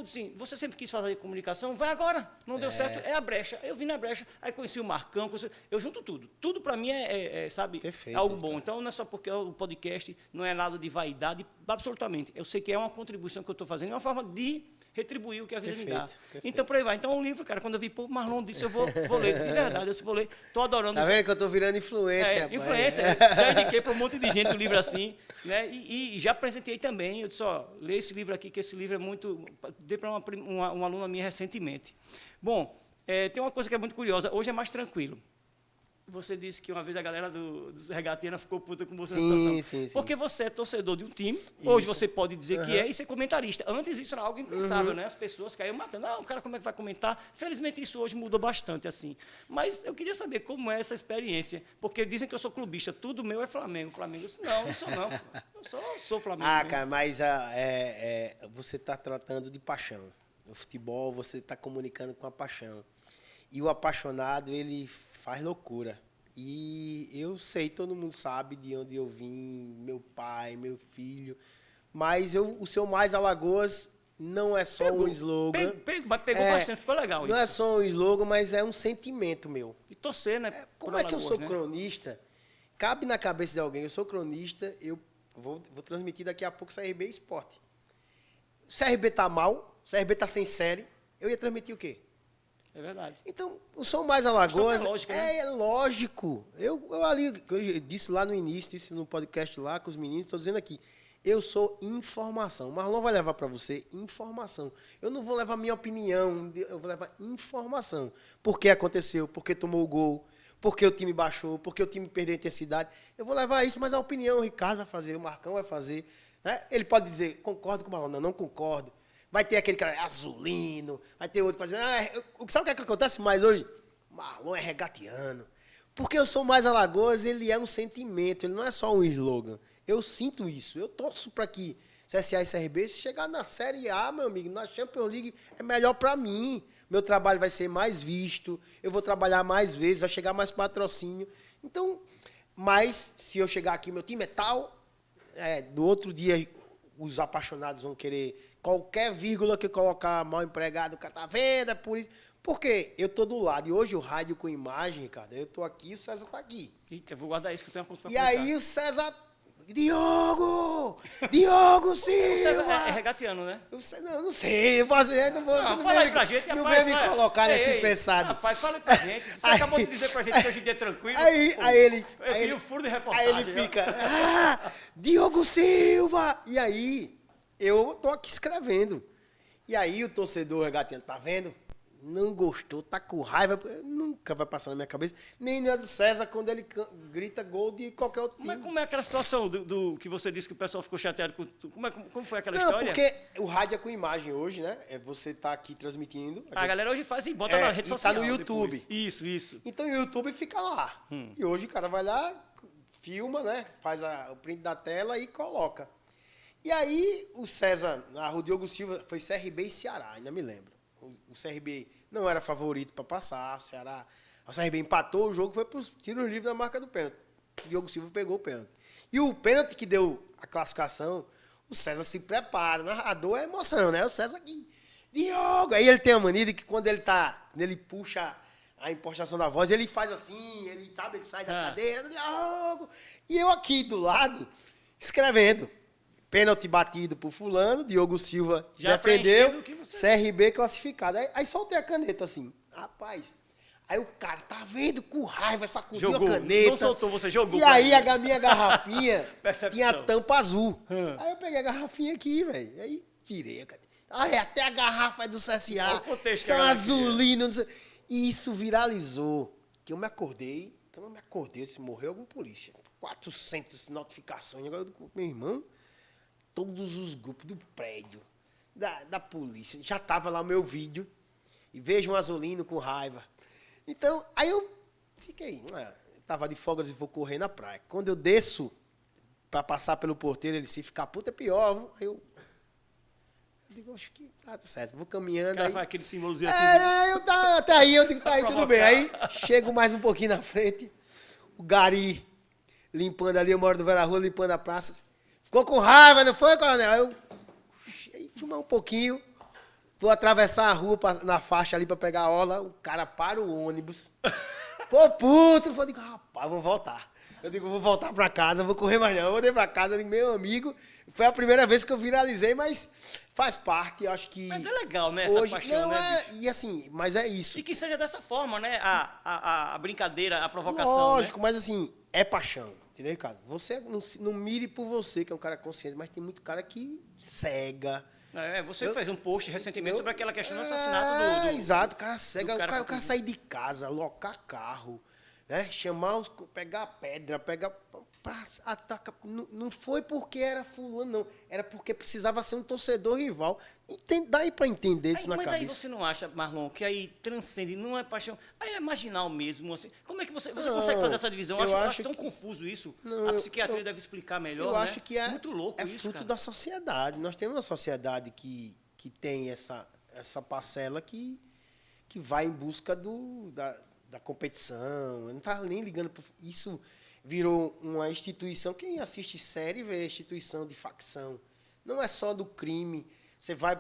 assim, você sempre quis fazer comunicação, vai agora. Não deu certo, é a brecha. Eu vim na brecha, aí conheci o Marcão, eu junto tudo. Tudo para mim sabe, perfeito, é algo bom. cara. Então, não é só porque o podcast não é nada de vaidade, absolutamente. Eu sei que é uma contribuição que eu estou fazendo, é uma forma de retribuir o que a vida me dá. Perfeito. Então, por aí vai. Então, o livro, cara, quando eu vi, pô, Marlon disse, eu vou ler. De verdade, eu vou ler. Estou adorando. Tá vendo que eu tô virando influência, rapaz? Influência. Já indiquei para um monte de gente o livro assim, né? E já apresentei também. Eu disse, ó, lê esse livro aqui, que esse livro é muito... Dei para uma aluna minha recentemente. Bom, tem uma coisa que é muito curiosa. Hoje é mais tranquilo. Você disse que uma vez a galera dos Regatiana ficou puta com você na situação. Sim. Porque você é torcedor de um time, Isso. hoje você pode dizer que é e ser comentarista. Antes isso era algo impensável, né? As pessoas caíam matando. Não, o cara como é que vai comentar? Felizmente isso hoje mudou bastante, assim. Mas eu queria saber como é essa experiência, porque dizem que eu sou clubista, tudo meu é Flamengo. Flamengo, eu disse, não, não sou não. Eu sou Flamengo. Ah, cara, mas você está tratando de paixão. No futebol, você está comunicando com a paixão. E o apaixonado, ele faz loucura. E eu sei, todo mundo sabe de onde eu vim, meu pai, meu filho. Mas o seu Mais Alagoas não é só um slogan. Pegou bastante, ficou legal isso. Não é só um slogan, mas é um sentimento meu. E torcer, né? Como é que eu sou cronista? Cabe na cabeça de alguém, eu sou cronista, eu vou transmitir daqui a pouco CRB Esporte. O CRB tá mal, o CRB tá sem série, eu ia transmitir o quê? É verdade. Então, o Sou Mais Alagoas lógica, né? é lógico. Eu disse lá no início, disse no podcast lá com os meninos, estou dizendo aqui, eu sou informação. O Marlon vai levar para você informação. Eu não vou levar minha opinião, eu vou levar informação. Por que aconteceu, por que tomou o gol, por que o time baixou, por que o time perdeu a intensidade. Eu vou levar isso, mas a opinião o Ricardo vai fazer, o Marcão vai fazer. Né? Ele pode dizer, concordo com o Marlon, não concordo. Vai ter aquele cara azulino, vai ter outro fazendo. Sabe o que acontece mais hoje? Marlon é regatiano. Porque eu Sou Mais Alagoas, ele é um sentimento, ele não é só um slogan. Eu sinto isso. Eu torço para que CSA e CRB, se chegar na Série A, meu amigo, na Champions League, é melhor para mim. Meu trabalho vai ser mais visto, eu vou trabalhar mais vezes, vai chegar mais patrocínio. Então, mas se eu chegar aqui, meu time é tal, do outro dia os apaixonados vão querer qualquer vírgula que eu colocar mal empregado, o cara tá vendo, é por isso. Porque eu tô do lado. E hoje o rádio com imagem, cara, eu tô aqui e o César tá aqui. Eita, eu vou guardar isso que eu tenho uma coisa pra E aí o César... Diogo Silva! O César é regatiano, né? Não sei. Eu fala aí pra gente, não rapaz, veio me colocar nesse pensado. Rapaz, fala aí pra gente. Você acabou de dizer pra gente que hoje em dia é tranquilo. Aí ele... Eu queria o furo de reportagem. Aí ele fica... Diogo Silva! E aí... Eu tô aqui escrevendo. E aí o torcedor regatiano, tá vendo? Não gostou, tá com raiva. Nunca vai passar na minha cabeça. Nem do César quando ele grita gol de qualquer outro time. Mas como é aquela situação do que você disse que o pessoal ficou chateado com... Como foi aquela Não, história? Porque o rádio é com imagem hoje, né? Você tá aqui transmitindo. A galera hoje faz e bota na rede social. Tá no YouTube. Depois. Isso. Então o YouTube fica lá. E hoje o cara vai lá, filma, né? Faz o print da tela e coloca. E aí, o César, o Diogo Silva, foi CRB e Ceará, ainda me lembro. O CRB não era favorito para passar, o CRB empatou o jogo, foi para os tiros livres da marca do pênalti. O Diogo Silva pegou o pênalti. E o pênalti que deu a classificação, o César se prepara, o narrador é emoção, né? O César aqui, Diogo! Aí ele tem a mania de que quando ele puxa a impostação da voz, ele faz assim, ele sai da cadeira, Diogo! E eu aqui do lado, escrevendo. Pênalti batido por fulano, Diogo Silva já defendeu, CRB classificado. Aí soltei a caneta assim, rapaz. Aí o cara, tá vendo, com raiva, sacudiu a caneta. Não soltou, você jogou. E aí a minha garrafinha tinha tampa azul. Aí eu peguei a garrafinha aqui, velho. Aí virei a caneta. Até a garrafa é do CSA. São azulinos. E isso viralizou. Que eu me acordei, eu disse, morreu algum polícia. 400 notificações. Agora, meu irmão... todos os grupos do prédio, da polícia. Já tava lá o meu vídeo. E vejo um azulino com raiva. Então, aí eu fiquei, tava de folga, e vou correr na praia. Quando eu desço para passar pelo porteiro, ele se ficar puta é pior. Aí eu digo, acho que tá tudo certo. Vou caminhando. O cara faz aquele símbolozinho assim. Até aí eu digo, tá aí, tudo bem. Aí chego mais um pouquinho na frente, o gari limpando ali, eu moro do Vera Rua, limpando a praça. Ficou com raiva, não foi, coronel? Aí eu fumar um pouquinho. Vou atravessar a rua na faixa ali pra pegar a aula, o cara para o ônibus. Pô, puto! Eu digo, rapaz, vou voltar. Eu digo, vou voltar pra casa, vou correr mais não. Eu voltei pra casa, eu digo, meu amigo, foi a primeira vez que eu viralizei, mas faz parte, eu acho que... Mas é legal, né, essa paixão, né, bicho? E assim, mas é isso. E que seja dessa forma, né, a brincadeira, a provocação, lógico, né? mas assim, é paixão, entendeu, Ricardo? Você não mire por você, que é um cara consciente, mas tem muito cara que cega... Você fez um post recentemente sobre aquela questão do assassinato do... Exato, o cara cega, o cara sair de casa, locar carro, né? Pegar pedra, atacar. Não foi porque era fulano, não. Era porque precisava ser um torcedor rival. Dá aí pra entender isso na cabeça. Mas aí você não acha, Marlon, que aí transcende, não é paixão, aí é marginal mesmo, assim. Como é que você consegue fazer essa divisão? Eu acho tão confuso isso. A psiquiatria deve explicar melhor, eu acho que é muito louco isso, fruto cara. da sociedade. Nós temos uma sociedade que tem essa parcela que vai em busca da competição. Eu não estava nem ligando para isso. Virou uma instituição. Quem assiste série vê a instituição de facção. Não é só do crime. Você vai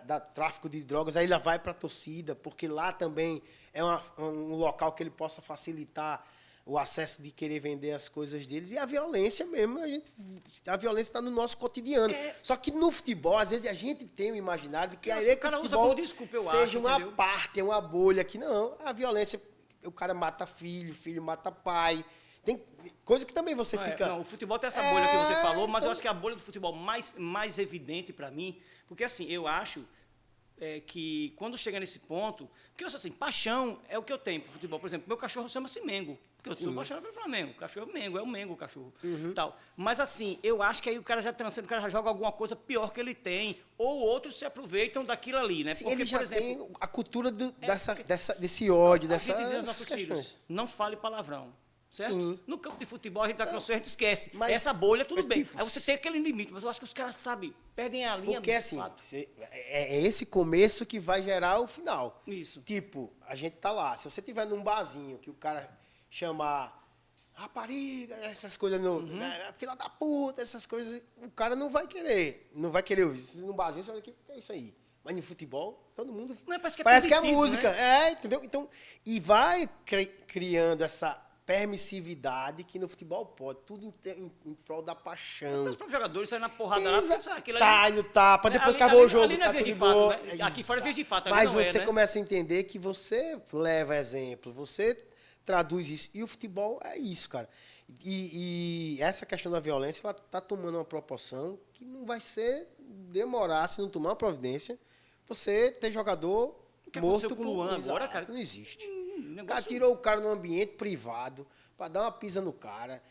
da tráfico de drogas, aí ela vai para a torcida, porque lá também é um local que ele possa facilitar o acesso de querer vender as coisas deles. E a violência mesmo, a violência está no nosso cotidiano. Só que no futebol, às vezes, a gente tem o imaginário de que o futebol seja uma parte, uma bolha. Que não, a violência, o cara mata filho mata pai. Tem coisa que também você fica... Não, o futebol tem essa bolha que você falou, mas eu acho que a bolha do futebol mais evidente para mim, porque assim, eu acho que quando chega nesse ponto, porque eu sou assim, paixão é o que eu tenho pro futebol. Por exemplo, meu cachorro chama-se Mengo, porque eu sou apaixonado pelo Flamengo. O cachorro é Mengo, é o Mengo o cachorro. Tal. Mas assim, eu acho que aí o cara já transcende, o cara já joga alguma coisa pior que ele tem, ou outros se aproveitam daquilo ali, né? Sim, porque, ele já por exemplo, tem a cultura desse ódio, a gente diz aos nossos filhos, não fale palavrão. Certo? Sim. No campo de futebol, a gente a gente esquece. Mas, essa bolha, tudo bem. Tipo, aí você tem aquele limite, mas eu acho que os caras sabem, perdem a linha. Porque assim, é esse começo que vai gerar o final. Isso. Tipo, a gente tá lá, se você tiver num barzinho que o cara chamar rapariga, essas coisas, fila da puta, essas coisas, o cara não vai querer ouvir. Num barzinho, você olha aqui, o que é isso aí? Mas no futebol, todo mundo... Não, parece que é permitido, música. Né? Entendeu? Então, e vai criando essa permissividade que no futebol pode, tudo em prol da paixão. Os próprios jogadores saem na porrada lá, sai no tapa, depois acabou o jogo. Ali não é vez de fato, né? Aqui fora é vez de fato. Mas você começa a entender que você leva exemplo, você traduz isso. E o futebol é isso, cara. E essa questão da violência, ela está tomando uma proporção que não vai demorar, se não tomar uma providência, você ter jogador morto com o Luan agora, cara? Não existe. O cara tirou o cara no ambiente privado para dar uma pisa no cara.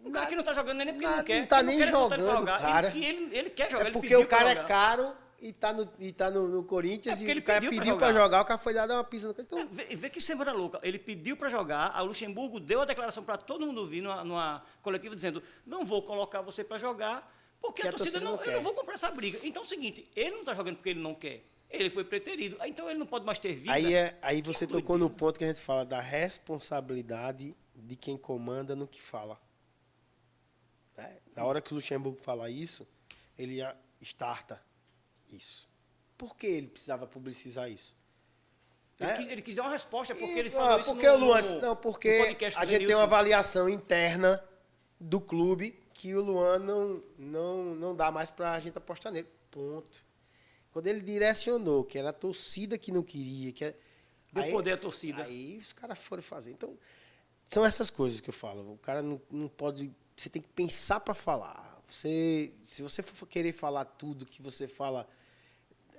O cara que não tá jogando nem porque não quer. Não tá nem jogando, cara. Ele quer jogar. É porque o cara é caro e tá no Corinthians e o cara pediu para jogar, o cara foi lá dar uma pisa no cara. Então... Vê que semana louca. Ele pediu para jogar, a Luxemburgo deu a declaração para todo mundo vir numa coletiva dizendo: não vou colocar você para jogar porque a torcida não quer. Eu não vou comprar essa briga. Então é o seguinte, ele não tá jogando porque ele não quer. Ele foi preterido. Então ele não pode mais ter vida. Aí você tocou no ponto que a gente fala da responsabilidade de quem comanda no que fala. Na hora que o Luxemburgo fala isso, ele starta isso. Por que ele precisava publicizar isso? Ele quis dar uma resposta, porque ele falou isso porque a gente tem uma avaliação interna do clube que o Luan não dá mais para a gente apostar nele. Ponto. Quando ele direcionou, que era a torcida que não queria, deu poder à torcida. Aí os caras foram fazer. Então, são essas coisas que eu falo. O cara não pode... Você tem que pensar para falar. Se você for querer falar tudo que você fala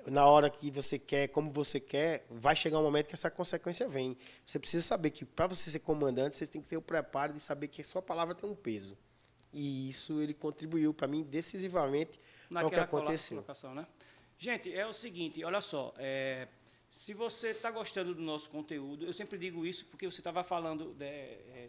na hora que você quer, como você quer, vai chegar um momento que essa consequência vem. Você precisa saber que, para você ser comandante, você tem que ter o preparo de saber que a sua palavra tem um peso. E isso ele contribuiu para mim decisivamente para o que aconteceu. Colocação, né? Gente, é o seguinte, olha só, se você está gostando do nosso conteúdo, eu sempre digo isso porque você estava falando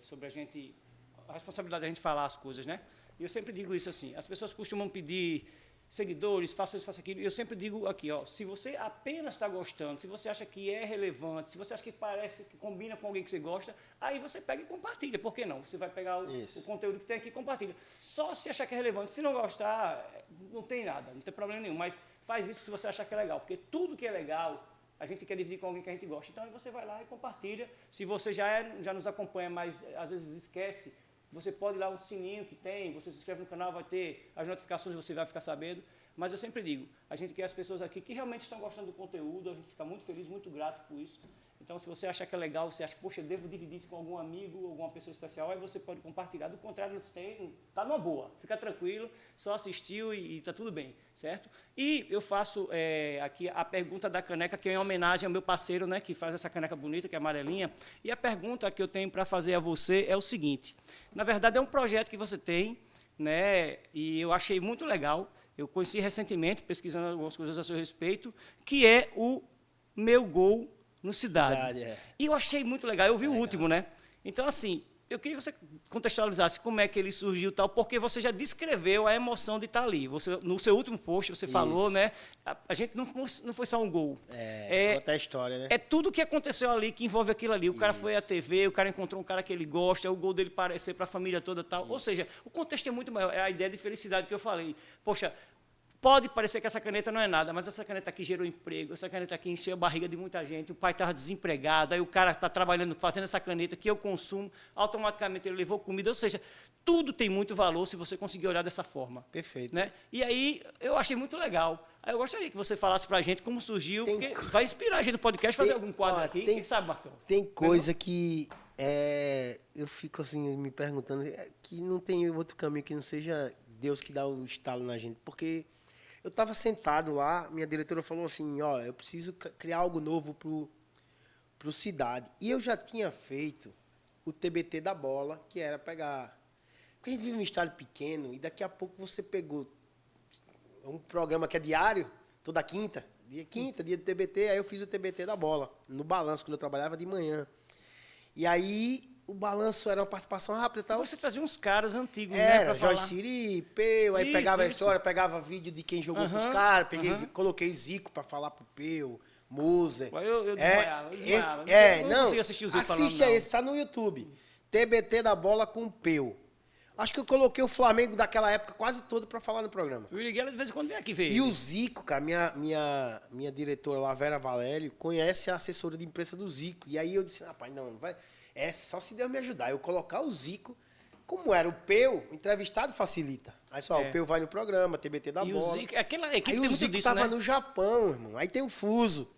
sobre a responsabilidade da gente falar as coisas, né? E eu sempre digo isso assim, as pessoas costumam pedir seguidores, faça isso, faça aquilo, e eu sempre digo aqui, ó, se você apenas está gostando, se você acha que é relevante, se você acha que parece, que combina com alguém que você gosta, aí você pega e compartilha, por que não? Você vai pegar o conteúdo que tem aqui e compartilha. Só se achar que é relevante, se não gostar, não tem nada, não tem problema nenhum, mas faz isso se você achar que é legal, porque tudo que é legal, a gente quer dividir com alguém que a gente gosta. Então, aí você vai lá e compartilha. Se você já nos acompanha, mas às vezes esquece, você pode ir lá no sininho que tem, você se inscreve no canal, vai ter as notificações, você vai ficar sabendo. Mas eu sempre digo, a gente quer as pessoas aqui que realmente estão gostando do conteúdo, a gente fica muito feliz, muito grato por isso. Então, se você achar que é legal, você acha que, poxa, eu devo dividir isso com algum amigo, alguma pessoa especial, aí você pode compartilhar. Do contrário, está numa boa, fica tranquilo, só assistiu e está tudo bem, certo? E eu faço aqui a pergunta da caneca, que é em homenagem ao meu parceiro, né, que faz essa caneca bonita, que é amarelinha. E a pergunta que eu tenho para fazer a você é o seguinte, na verdade, é um projeto que você tem, né, e eu achei muito legal, eu conheci recentemente, pesquisando algumas coisas a seu respeito, que é o Meu Gol no Cidade. E eu achei muito legal, eu vi o último, né? Então, assim, eu queria que você contextualizasse como é que ele surgiu e tal, porque você já descreveu a emoção de estar ali. Você, no seu último post, você falou, né? A gente não foi só um gol. Conta a história, né? É tudo o que aconteceu ali que envolve aquilo ali. O cara foi à TV, o cara encontrou um cara que ele gosta, o gol dele parecer para a família toda e tal. Ou seja, o contexto é muito maior. É a ideia de felicidade que eu falei. Poxa, pode parecer que essa caneta não é nada, mas essa caneta aqui gerou emprego, essa caneta aqui encheu a barriga de muita gente, o pai estava desempregado, aí o cara está trabalhando, fazendo essa caneta que eu consumo, automaticamente ele levou comida, ou seja, tudo tem muito valor se você conseguir olhar dessa forma. Perfeito. Né? E aí, eu achei muito legal. Aí eu gostaria que você falasse para a gente como surgiu, porque vai inspirar a gente no podcast, fazer algum quadro aqui. Quem sabe, Marcão? Tem coisa que eu fico assim, me perguntando, que não tem outro caminho que não seja Deus que dá o estalo na gente, porque eu estava sentado lá, minha diretora falou assim, ó, eu preciso criar algo novo pro Cidade. E eu já tinha feito o TBT da bola, que era pegar... Porque a gente vive num estado pequeno e daqui a pouco você pegou um programa que é diário, toda quinta, dia de TBT, aí eu fiz o TBT da bola, no balanço, quando eu trabalhava de manhã. E aí... O balanço era uma participação rápida e tal. Você trazia uns caras antigos, né? Pra Jorge Siri, Peu, aí pegava a história, pegava vídeo de quem jogou com os caras, coloquei Zico para falar pro Peu, Moser. Eu desmaiava. Não conseguia assistir o Zico falando, assiste aí, está no YouTube. TBT da bola com o Peu. Acho que eu coloquei o Flamengo daquela época quase todo para falar no programa. O Iriguela de vez em quando vem aqui ver. E o Zico, cara, minha diretora lá, Vera Valério, conhece a assessora de imprensa do Zico. E aí eu disse, rapaz, não vai... É só se Deus me ajudar. Eu colocar o Zico, como era o Peu, entrevistado facilita. Aí só, o Peu vai no programa, TBT da bola. O Zico, aquela equipe aí tem o Zico disso, tava né? no Japão, irmão. Aí tem o fuso.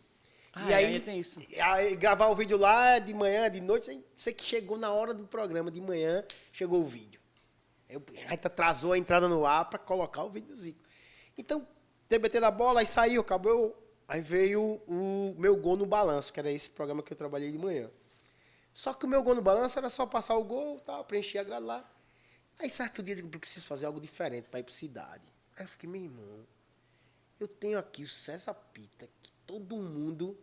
E aí tem isso. Aí gravar o vídeo lá de manhã, de noite, aí você que chegou na hora do programa, de manhã, chegou o vídeo. Aí atrasou a entrada no ar para colocar o vídeo do Zico. Então, TBT da bola, aí saiu, acabou. Aí veio o Meu Gol no Balanço, que era esse programa que eu trabalhei de manhã. Só que o Meu Gol no Balanço era só passar o gol, tal, preencher a grade lá. Aí certo dia eu preciso fazer algo diferente para ir para Cidade. Aí eu fiquei, meu irmão, eu tenho aqui o César Pita, que todo mundo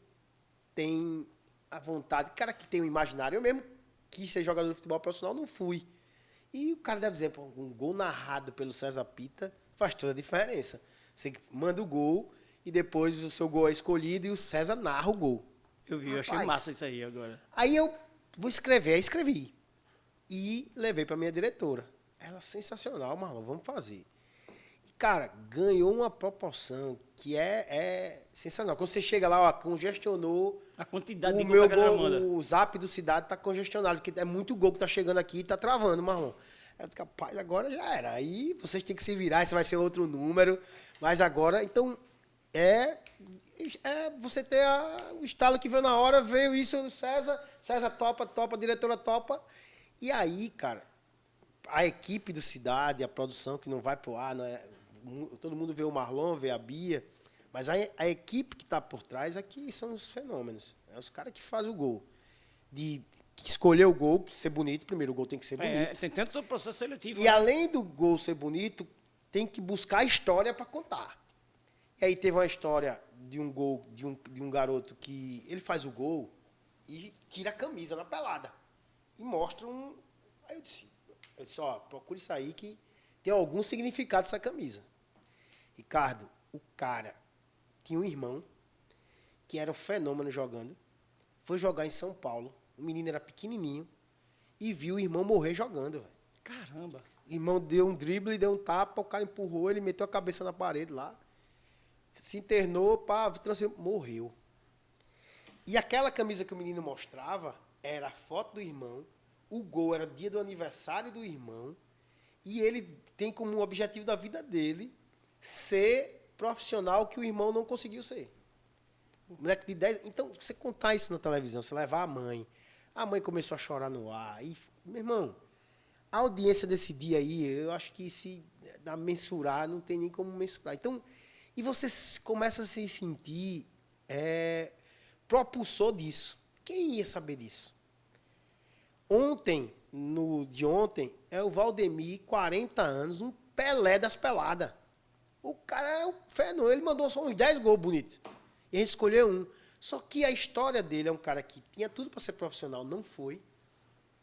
tem a vontade. Cara que tem um imaginário, eu mesmo quis ser jogador de futebol profissional, não fui. E o cara deve dizer, pô, um gol narrado pelo César Pita faz toda a diferença. Você manda o gol e depois o seu gol é escolhido e o César narra o gol. Eu vi, eu achei massa isso aí agora. Aí eu vou escrever, aí escrevi. E levei para minha diretora. Ela, sensacional, Marlon, vamos fazer. E, cara, ganhou uma proporção que é sensacional. Quando você chega lá, ó, congestionou. A quantidade de gol que a galera manda. O zap do Cidade tá congestionado, porque é muito gol que tá chegando aqui e tá travando, Marlon. Eu disse, rapaz, agora já era. Aí vocês têm que se virar, esse vai ser outro número. Mas agora, então, você ter o estalo que veio na hora, veio isso no César topa, a diretora topa. E aí, cara, a equipe do Cidade, a produção que não vai pro ar, não é, todo mundo vê o Marlon, vê a Bia, mas a equipe que está por trás aqui são os fenômenos. É os caras que fazem o gol. De escolher o gol, ser bonito. Primeiro, o gol tem que ser bonito. Tem tanto o processo seletivo. E além do gol ser bonito, tem que buscar a história para contar. E aí teve uma história de um gol, de um garoto que ele faz o gol e tira a camisa na pelada. E mostra um... Aí eu disse, ó, procure isso aí que tem algum significado essa camisa. Ricardo, o cara tinha um irmão que era um fenômeno jogando, foi jogar em São Paulo, o menino era pequenininho, e viu o irmão morrer jogando, velho. Caramba! O irmão deu um drible, deu um tapa, o cara empurrou, ele meteu a cabeça na parede lá, se internou, pá, morreu. E aquela camisa que o menino mostrava era a foto do irmão, o gol era dia do aniversário do irmão, e ele tem como objetivo da vida dele ser profissional que o irmão não conseguiu ser. Moleque de 10... Então, você contar isso na televisão, você levar a mãe começou a chorar no ar. E, meu irmão, a audiência desse dia aí, eu acho que se dá mensurar, não tem nem como mensurar. Então, e você começa a se sentir propulsor disso. Quem ia saber disso? De ontem, é o Valdemir, 40 anos, um Pelé das peladas. O cara é um fenômeno, ele mandou só uns 10 gols bonitos. E a gente escolheu um. Só que a história dele é um cara que tinha tudo para ser profissional, não foi.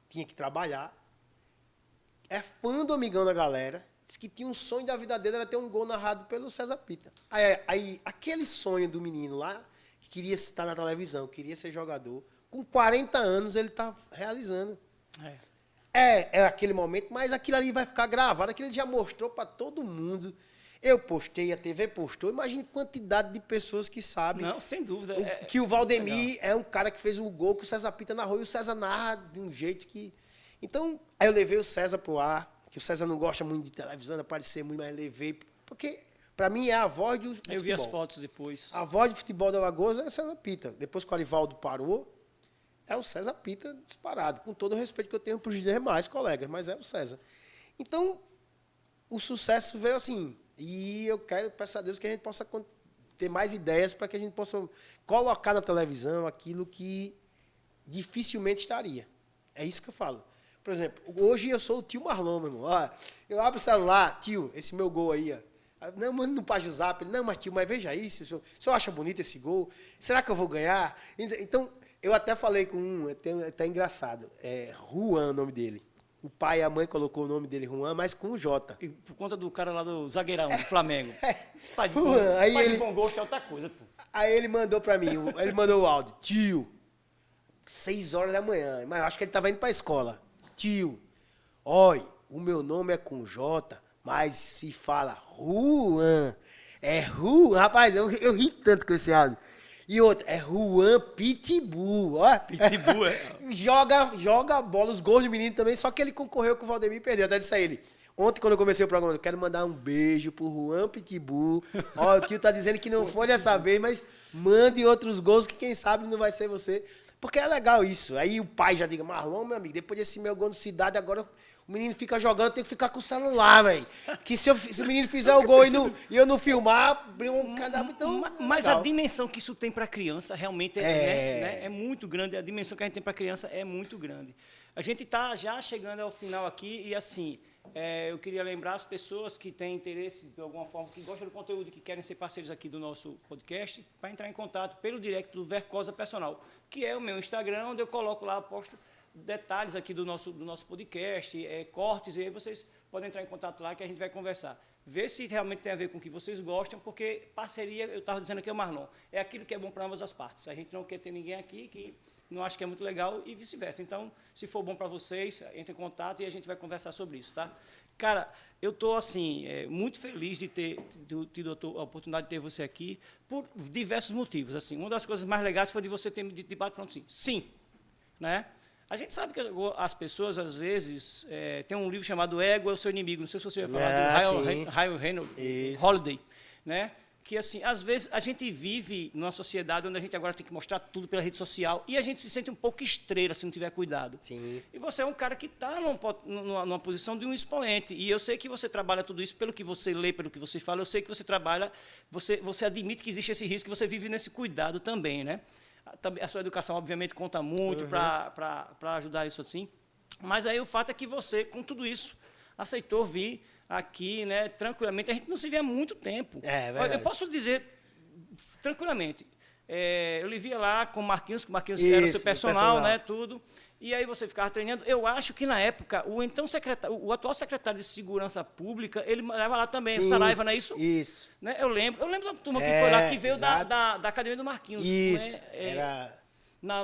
Tinha que trabalhar. É fã do amigão da galera. Disse que tinha um sonho da vida dele, era ter um gol narrado pelo César Pita. Aí aquele sonho do menino lá, que queria estar na televisão, queria ser jogador, com 40 anos ele está realizando. É aquele momento, mas aquilo ali vai ficar gravado, aquilo ele já mostrou para todo mundo. Eu postei, a TV postou. Imagine a quantidade de pessoas que sabem. Não, sem dúvida. Que o Valdemir é um cara que fez o gol que o César Pita narrou. E o César narra de um jeito que... Então, aí eu levei o César pro ar, que o César não gosta muito de televisão, de aparecer muito, mas levei. Porque, para mim, é a voz do futebol. Eu vi as fotos depois. A voz de futebol da Alagoas é o César Pita. Depois que o Arivaldo parou, é o César Pita disparado. Com todo o respeito que eu tenho para os demais colegas, mas é o César. Então, o sucesso veio assim... E eu peço a Deus que a gente possa ter mais ideias para que a gente possa colocar na televisão aquilo que dificilmente estaria. É isso que eu falo. Por exemplo, hoje eu sou o tio Marlon, meu irmão. Ó, eu abro o celular, tio, esse meu gol aí, ó. Não, mano, no página Zap. Não, mas tio, mas veja isso. O senhor acha bonito esse gol? Será que eu vou ganhar? Então, eu até falei com um, até engraçado. É Juan o nome dele. O pai e a mãe colocou o nome dele, Juan, mas com o J. E por conta do cara lá do zagueirão, do Flamengo. Pai de Juan, aí pai ele... de bom gosto é outra coisa, pô. Aí ele mandou pra mim, ele mandou o áudio. Tio, 6 horas da manhã, mas acho que ele tava indo pra escola. Tio, oi, o meu nome é com J, mas se fala Juan. É Juan, rapaz, eu ri tanto com esse áudio. E outra, é Juan Pitbull, ó. Pitbull, joga bola, os gols do menino também, só que ele concorreu com o Valdemir e perdeu. Até disse a ele, ontem quando eu comecei o programa, eu quero mandar um beijo pro Juan Pitbull. Ó, o tio tá dizendo que não foi dessa vez, mas mande outros gols que quem sabe não vai ser você. Porque é legal isso. Aí o pai já diga, Marlon, meu amigo, depois desse meu gol no Cidade, agora... O menino fica jogando, tem que ficar com o celular, velho. Que se o menino fizer o gol e eu não filmar, abriu um cadastro. Então, mas legal. A dimensão que isso tem para a criança realmente é muito grande. A dimensão que a gente tem para a criança é muito grande. A gente está já chegando ao final aqui e, assim, eu queria lembrar as pessoas que têm interesse, de alguma forma, que gostam do conteúdo, que querem ser parceiros aqui do nosso podcast, para entrar em contato pelo direct do Vercosa Personal, que é o meu Instagram, onde eu coloco lá, posto detalhes aqui do nosso podcast, cortes, e aí vocês podem entrar em contato lá que a gente vai conversar. Ver se realmente tem a ver com o que vocês gostam, porque parceria, eu estava dizendo aqui, o Marlon, é aquilo que é bom para ambas as partes. A gente não quer ter ninguém aqui que não acha que é muito legal e vice-versa. Então, se for bom para vocês, entre em contato e a gente vai conversar sobre isso, tá? Cara, eu estou, assim, muito feliz de ter tido a oportunidade de ter você aqui por diversos motivos. Assim, uma das coisas mais legais foi de você ter me dito de bate-pronto sim. Sim, né? A gente sabe que as pessoas, às vezes, tem um livro chamado Ego é o Seu Inimigo, não sei se você vai falar do Ryan Holiday, né? Que, assim, às vezes, a gente vive numa sociedade onde a gente agora tem que mostrar tudo pela rede social e a gente se sente um pouco estrela se não tiver cuidado. Sim. E você é um cara que está numa posição de um expoente. E eu sei que você trabalha tudo isso pelo que você lê, pelo que você fala. Eu sei que você trabalha, você admite que existe esse risco, que você vive nesse cuidado também, né? Também a sua educação, obviamente, conta muito para ajudar isso assim. Mas aí o fato é que você, com tudo isso, aceitou vir aqui, né, tranquilamente. A gente não se vê há muito tempo. É verdade. Eu posso dizer tranquilamente. Eu lhe via lá com o Marquinhos, que o Marquinhos Isso, era seu personal, personal. né, tudo. E aí você ficava treinando. Eu acho que na época, o atual secretário de Segurança Pública, ele morava lá também, o Saraiva, não é isso? Isso. Né? Eu lembro da turma que foi lá, que veio exato. da Academia do Marquinhos. Isso. Né? Era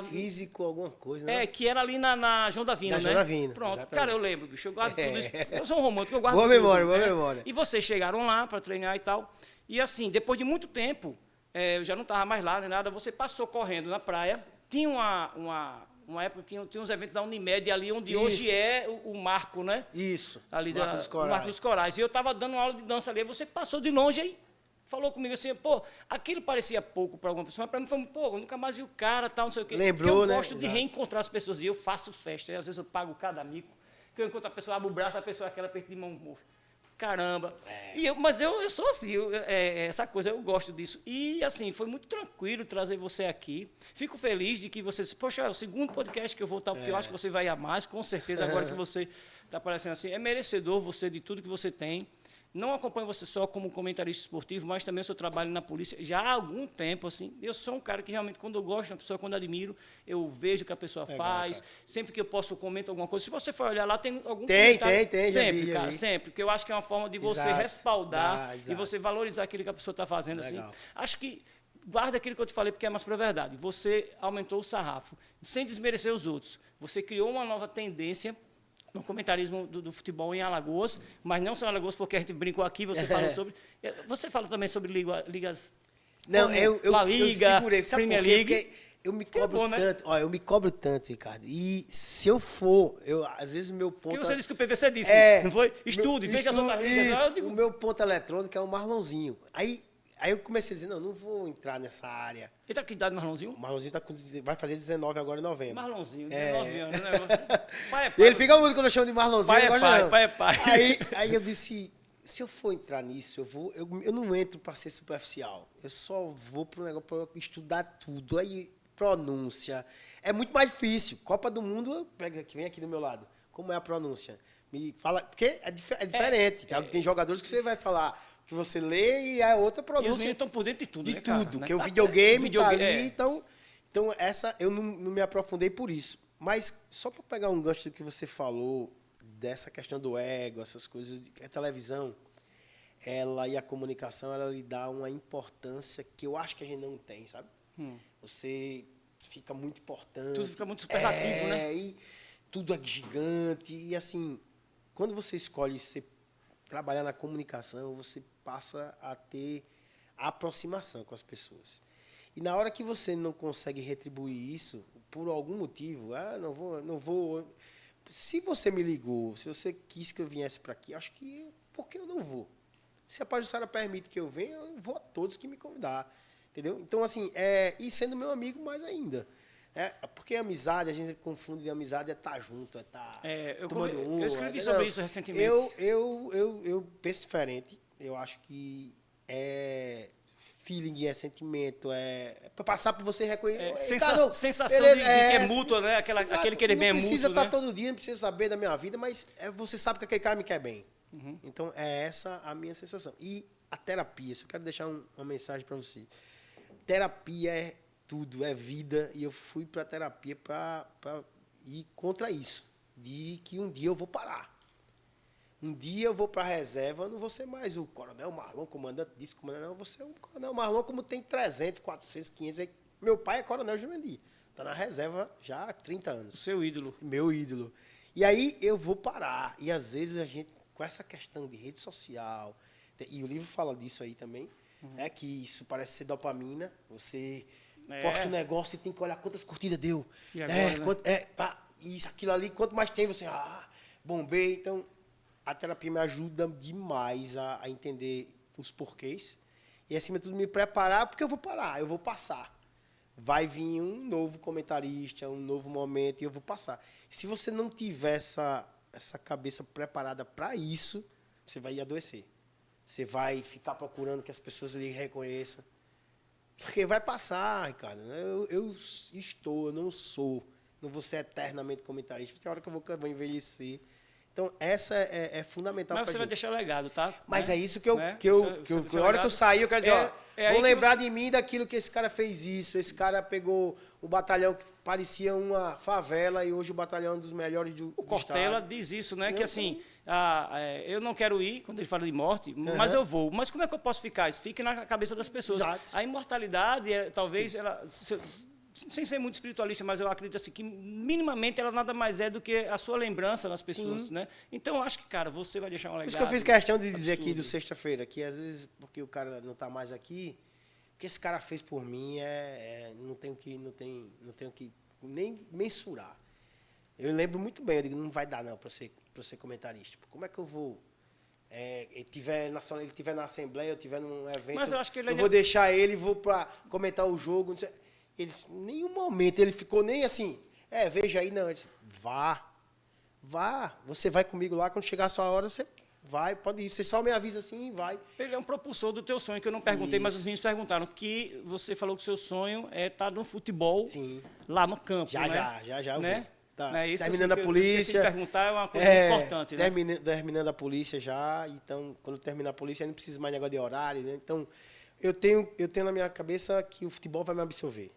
físico, alguma coisa, né? Que era ali na João da Vina, Na né? João da Vina, Pronto. exatamente. Cara, eu lembro, bicho. Eu guardo tudo isso. Eu sou um romântico, eu guardo Boa tudo. memória, boa né? memória. E vocês chegaram lá para treinar e tal. E assim, depois de muito tempo, eu já não estava mais lá nem nada, você passou correndo na praia. Tinha uma época que tinha uns eventos da Unimed ali, onde hoje é o Marco, né? Isso. Ali Marco dos Corais. o Marco dos Corais. E eu estava dando uma aula de dança ali, aí você passou de longe aí. Falou comigo assim, pô, aquilo parecia pouco para alguma pessoa, mas para mim foi, pô, eu nunca mais vi o cara, tal, não sei o quê. Lembrou, porque eu né? gosto de Exato. reencontrar as pessoas, e eu faço festa, e às vezes eu pago cada amigo, que eu encontro a pessoa, abro o braço, a pessoa aquela perto de mão, caramba. Mas eu sou assim, essa coisa, eu gosto disso. E assim, foi muito tranquilo trazer você aqui. Fico feliz de que você, poxa, é o segundo podcast que eu vou estar, porque eu acho que você vai a mais, com certeza, agora que você está aparecendo assim, é merecedor você de tudo que você tem. Não acompanho você só como comentarista esportivo, mas também o seu trabalho na polícia já há algum tempo. Assim. Eu sou um cara que realmente, quando eu gosto de uma pessoa, quando admiro, eu vejo o que a pessoa faz. Cara. Sempre que eu posso, eu comento alguma coisa. Se você for olhar lá, tem algum comentário. Tem. Sempre, já cara, vi. sempre. Porque eu acho que é uma forma de você respaldar e você valorizar aquilo que a pessoa está fazendo. Assim. Acho que guarda aquilo que eu te falei, porque é mais para a verdade. Você aumentou o sarrafo, sem desmerecer os outros. Você criou uma nova tendência no comentarismo do futebol em Alagoas, mas não só em Alagoas, porque a gente brincou aqui, você fala sobre... Você fala também sobre ligas... Não, eu segurei. Sabe Premier por quê? League. Porque eu me cobro bom, né? tanto. Ó, eu me cobro tanto, Ricardo. E se eu for, às vezes o meu ponto... Porque você disse que o PVC disse, não foi? Estude, veja as outras ligas. Isso, o meu ponto eletrônico é o Marlonzinho. Aí eu comecei a dizer, não vou entrar nessa área. Ele tá com que idade, Marlonzinho? O Marlonzinho vai fazer 19 agora em novembro. Marlonzinho, 19 anos, né? Pai é pai. Ele fica muito quando eu chamo de Marlonzinho. Pai é pai. Aí eu disse, se eu for entrar nisso, eu não entro para ser superficial. Eu só vou para o negócio para estudar tudo. Aí, pronúncia. É muito mais difícil. Copa do Mundo, vem aqui do meu lado. Como é a pronúncia? Me fala, porque é diferente. Tem jogadores que você vai falar que você lê e a outra pronúncia. E os meninos estão por dentro de tudo, de né, tudo, cara? porque o videogame tá ali, então essa eu não me aprofundei por isso. Mas só para pegar um gancho do que você falou, dessa questão do ego, essas coisas, a televisão, ela e a comunicação, ela lhe dá uma importância que eu acho que a gente não tem, sabe? Você fica muito importante. Tudo fica muito superlativo, né? E tudo é gigante. E assim, quando você escolhe trabalhar na comunicação, você passa a ter aproximação com as pessoas. E na hora que você não consegue retribuir isso, por algum motivo, não vou. Se você me ligou, se você quis que eu viesse para aqui, acho que por que eu não vou? Se a Pajuçara permite que eu venha, eu vou a todos que me convidar. Entendeu? Então, assim, e sendo meu amigo mais ainda. Porque amizade, a gente confunde de amizade é estar junto, é estar tomando eu escrevi sobre isso recentemente. Eu penso diferente. Eu acho que feeling, é sentimento, para passar por você reconhecer. Sensação de que é mútua, né? Aquele querer bem é mútuo. Não precisa estar né? todo dia, não precisa saber da minha vida, mas você sabe que aquele cara me quer bem. Então, é essa a minha sensação. E a terapia, se eu quero deixar uma mensagem para você. Terapia é tudo, é vida, e eu fui para a terapia para ir contra isso, de que um dia eu vou parar. Um dia eu vou para a reserva, eu não vou ser mais o Coronel Marlon, comandante disso, comandante, não, eu vou ser o Coronel Marlon, como tem 300, 400, 500. Meu pai é Coronel Juvendir, está na reserva já há 30 anos. Seu ídolo. Meu ídolo. E aí eu vou parar, e às vezes a gente, com essa questão de rede social, e o livro fala disso aí também, que isso parece ser dopamina, você posta um negócio e tem que olhar quantas curtidas deu. E agora, né? Isso, aquilo ali, quanto mais tem, você, bombei. Então, a terapia me ajuda demais a entender os porquês e, acima de tudo, me preparar, porque eu vou parar, eu vou passar. Vai vir um novo comentarista, um novo momento e eu vou passar. Se você não tiver essa cabeça preparada para isso, você vai adoecer. Você vai ficar procurando que as pessoas lhe reconheçam. Porque vai passar, Ricardo. Eu não sou. Não vou ser eternamente comentarista. Tem hora que eu vou envelhecer. Então, essa é fundamental. Mas você vai deixar legado, tá? Mas né? é isso que eu. Né? A hora que eu sair, eu quero dizer, vão lembrar de mim daquilo que esse cara fez isso. Esse cara pegou o batalhão que parecia uma favela e hoje o batalhão é um dos melhores do O Cortella estado. diz isso, né? Que assim, eu não quero ir, quando ele fala de morte, mas eu vou. Mas como é que eu posso ficar? Isso fica na cabeça das pessoas. Exato. A imortalidade, talvez, ela... sem ser muito espiritualista, mas eu acredito assim, que minimamente ela nada mais é do que a sua lembrança nas pessoas, né? Então, eu acho que, cara, você vai deixar um legado. Por isso que eu fiz questão de dizer absurdo. aqui do sexta-feira, que às vezes, porque o cara não está mais aqui, o que esse cara fez por mim não tenho que nem mensurar. Eu lembro muito bem, eu digo, não vai dar não para ser comentarista. Como é que eu vou? Ele tiver na Assembleia, eu tiver num evento, mas eu acho que ele vou deixar ele, vou para comentar o jogo, não sei. Ele, em nenhum momento, ele ficou nem assim, veja aí, não. Ele disse, vá, você vai comigo lá, quando chegar a sua hora, você vai, pode ir. Você só me avisa assim e vai. Ele é um propulsor do teu sonho, que eu não perguntei, mas os meninos perguntaram, que você falou que o seu sonho é estar no futebol, Sim. lá no campo, Já, né? Tá. Né? Isso, Terminando assim, a polícia. Perguntar é uma coisa muito importante, né? Terminando a polícia já, então, quando terminar a polícia, eu não preciso mais negócio de horário, né? Então, eu tenho na minha cabeça que o futebol vai me absorver.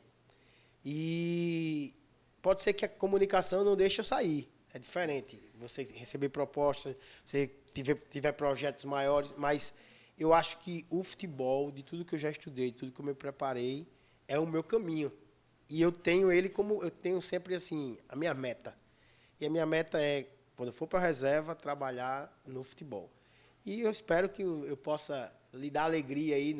E pode ser que a comunicação não deixe eu sair. É diferente. Você receber propostas, você tiver projetos maiores, mas eu acho que o futebol, de tudo que eu já estudei, de tudo que eu me preparei, é o meu caminho. E eu tenho ele como... Eu tenho sempre, assim, a minha meta. E a minha meta é, quando eu for para a reserva, trabalhar no futebol. E eu espero que eu possa lhe dar alegria aí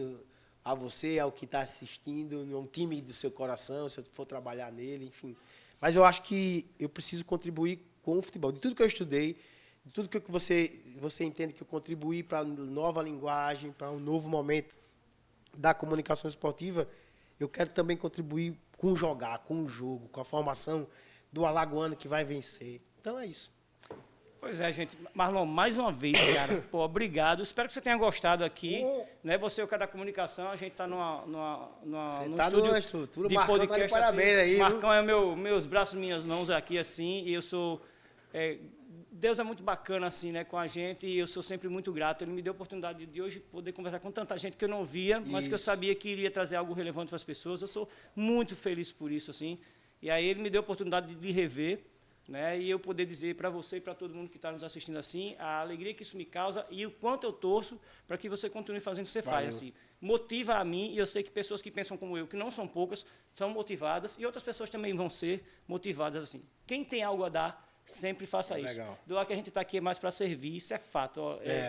a você, ao que está assistindo, num time do seu coração, se eu for trabalhar nele, enfim. Mas eu acho que eu preciso contribuir com o futebol. De tudo que eu estudei, de tudo que você entende que eu contribuí para a nova linguagem, para um novo momento da comunicação esportiva, eu quero também contribuir com o jogar, com o jogo, com a formação do alagoano que vai vencer. Então é isso. Pois é, gente. Marlon, mais uma vez, cara, pô, obrigado. Espero que você tenha gostado aqui. Né? Você é o cara da comunicação, a gente está Você tá numa estrutura, de Marcão podcast. Tá de parabéns assim. aí, Marcão é meus braços, minhas mãos aqui, assim, e eu sou... Deus é muito bacana, assim, né, com a gente, e eu sou sempre muito grato. Ele me deu a oportunidade de hoje poder conversar com tanta gente que eu não via, mas que eu sabia que iria trazer algo relevante para as pessoas. Eu sou muito feliz por isso, assim. E aí ele me deu a oportunidade de rever, né, e eu poder dizer para você e para todo mundo que está nos assistindo assim, a alegria que isso me causa e o quanto eu torço para que você continue fazendo o que você faz. Assim. Motiva a mim, e eu sei que pessoas que pensam como eu, que não são poucas, são motivadas, e outras pessoas também vão ser motivadas. Assim. Quem tem algo a dar, sempre faça isso. Legal. Doar que a gente está aqui é mais para servir, isso é fato.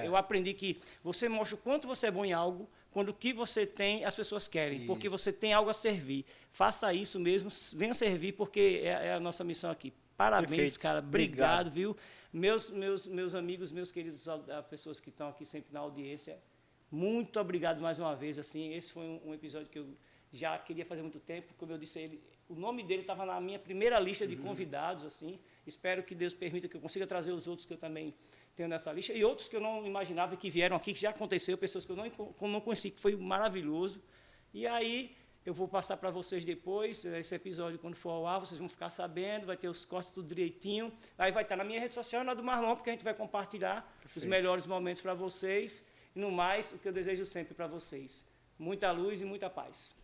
Eu aprendi que você mostra o quanto você é bom em algo, quando o que você tem, as pessoas querem, isso. porque você tem algo a servir. Faça isso mesmo, venha servir, porque é a nossa missão aqui. Parabéns, Perfeito. cara. Obrigado, viu? Meus amigos, meus queridos, pessoas que estão aqui sempre na audiência, muito obrigado mais uma vez. Assim, esse foi um episódio que eu já queria fazer há muito tempo. Como eu disse a ele, o nome dele estava na minha primeira lista de convidados. Assim. Espero que Deus permita que eu consiga trazer os outros que eu também tenho nessa lista. E outros que eu não imaginava que vieram aqui, que já aconteceu, pessoas que eu não conheci, que foi maravilhoso. E aí... eu vou passar para vocês depois, esse episódio, quando for ao ar, vocês vão ficar sabendo, vai ter os cortes tudo direitinho. Aí vai estar na minha rede social e na do Marlon, porque a gente vai compartilhar os melhores momentos para vocês. E, no mais, o que eu desejo sempre para vocês. Muita luz e muita paz.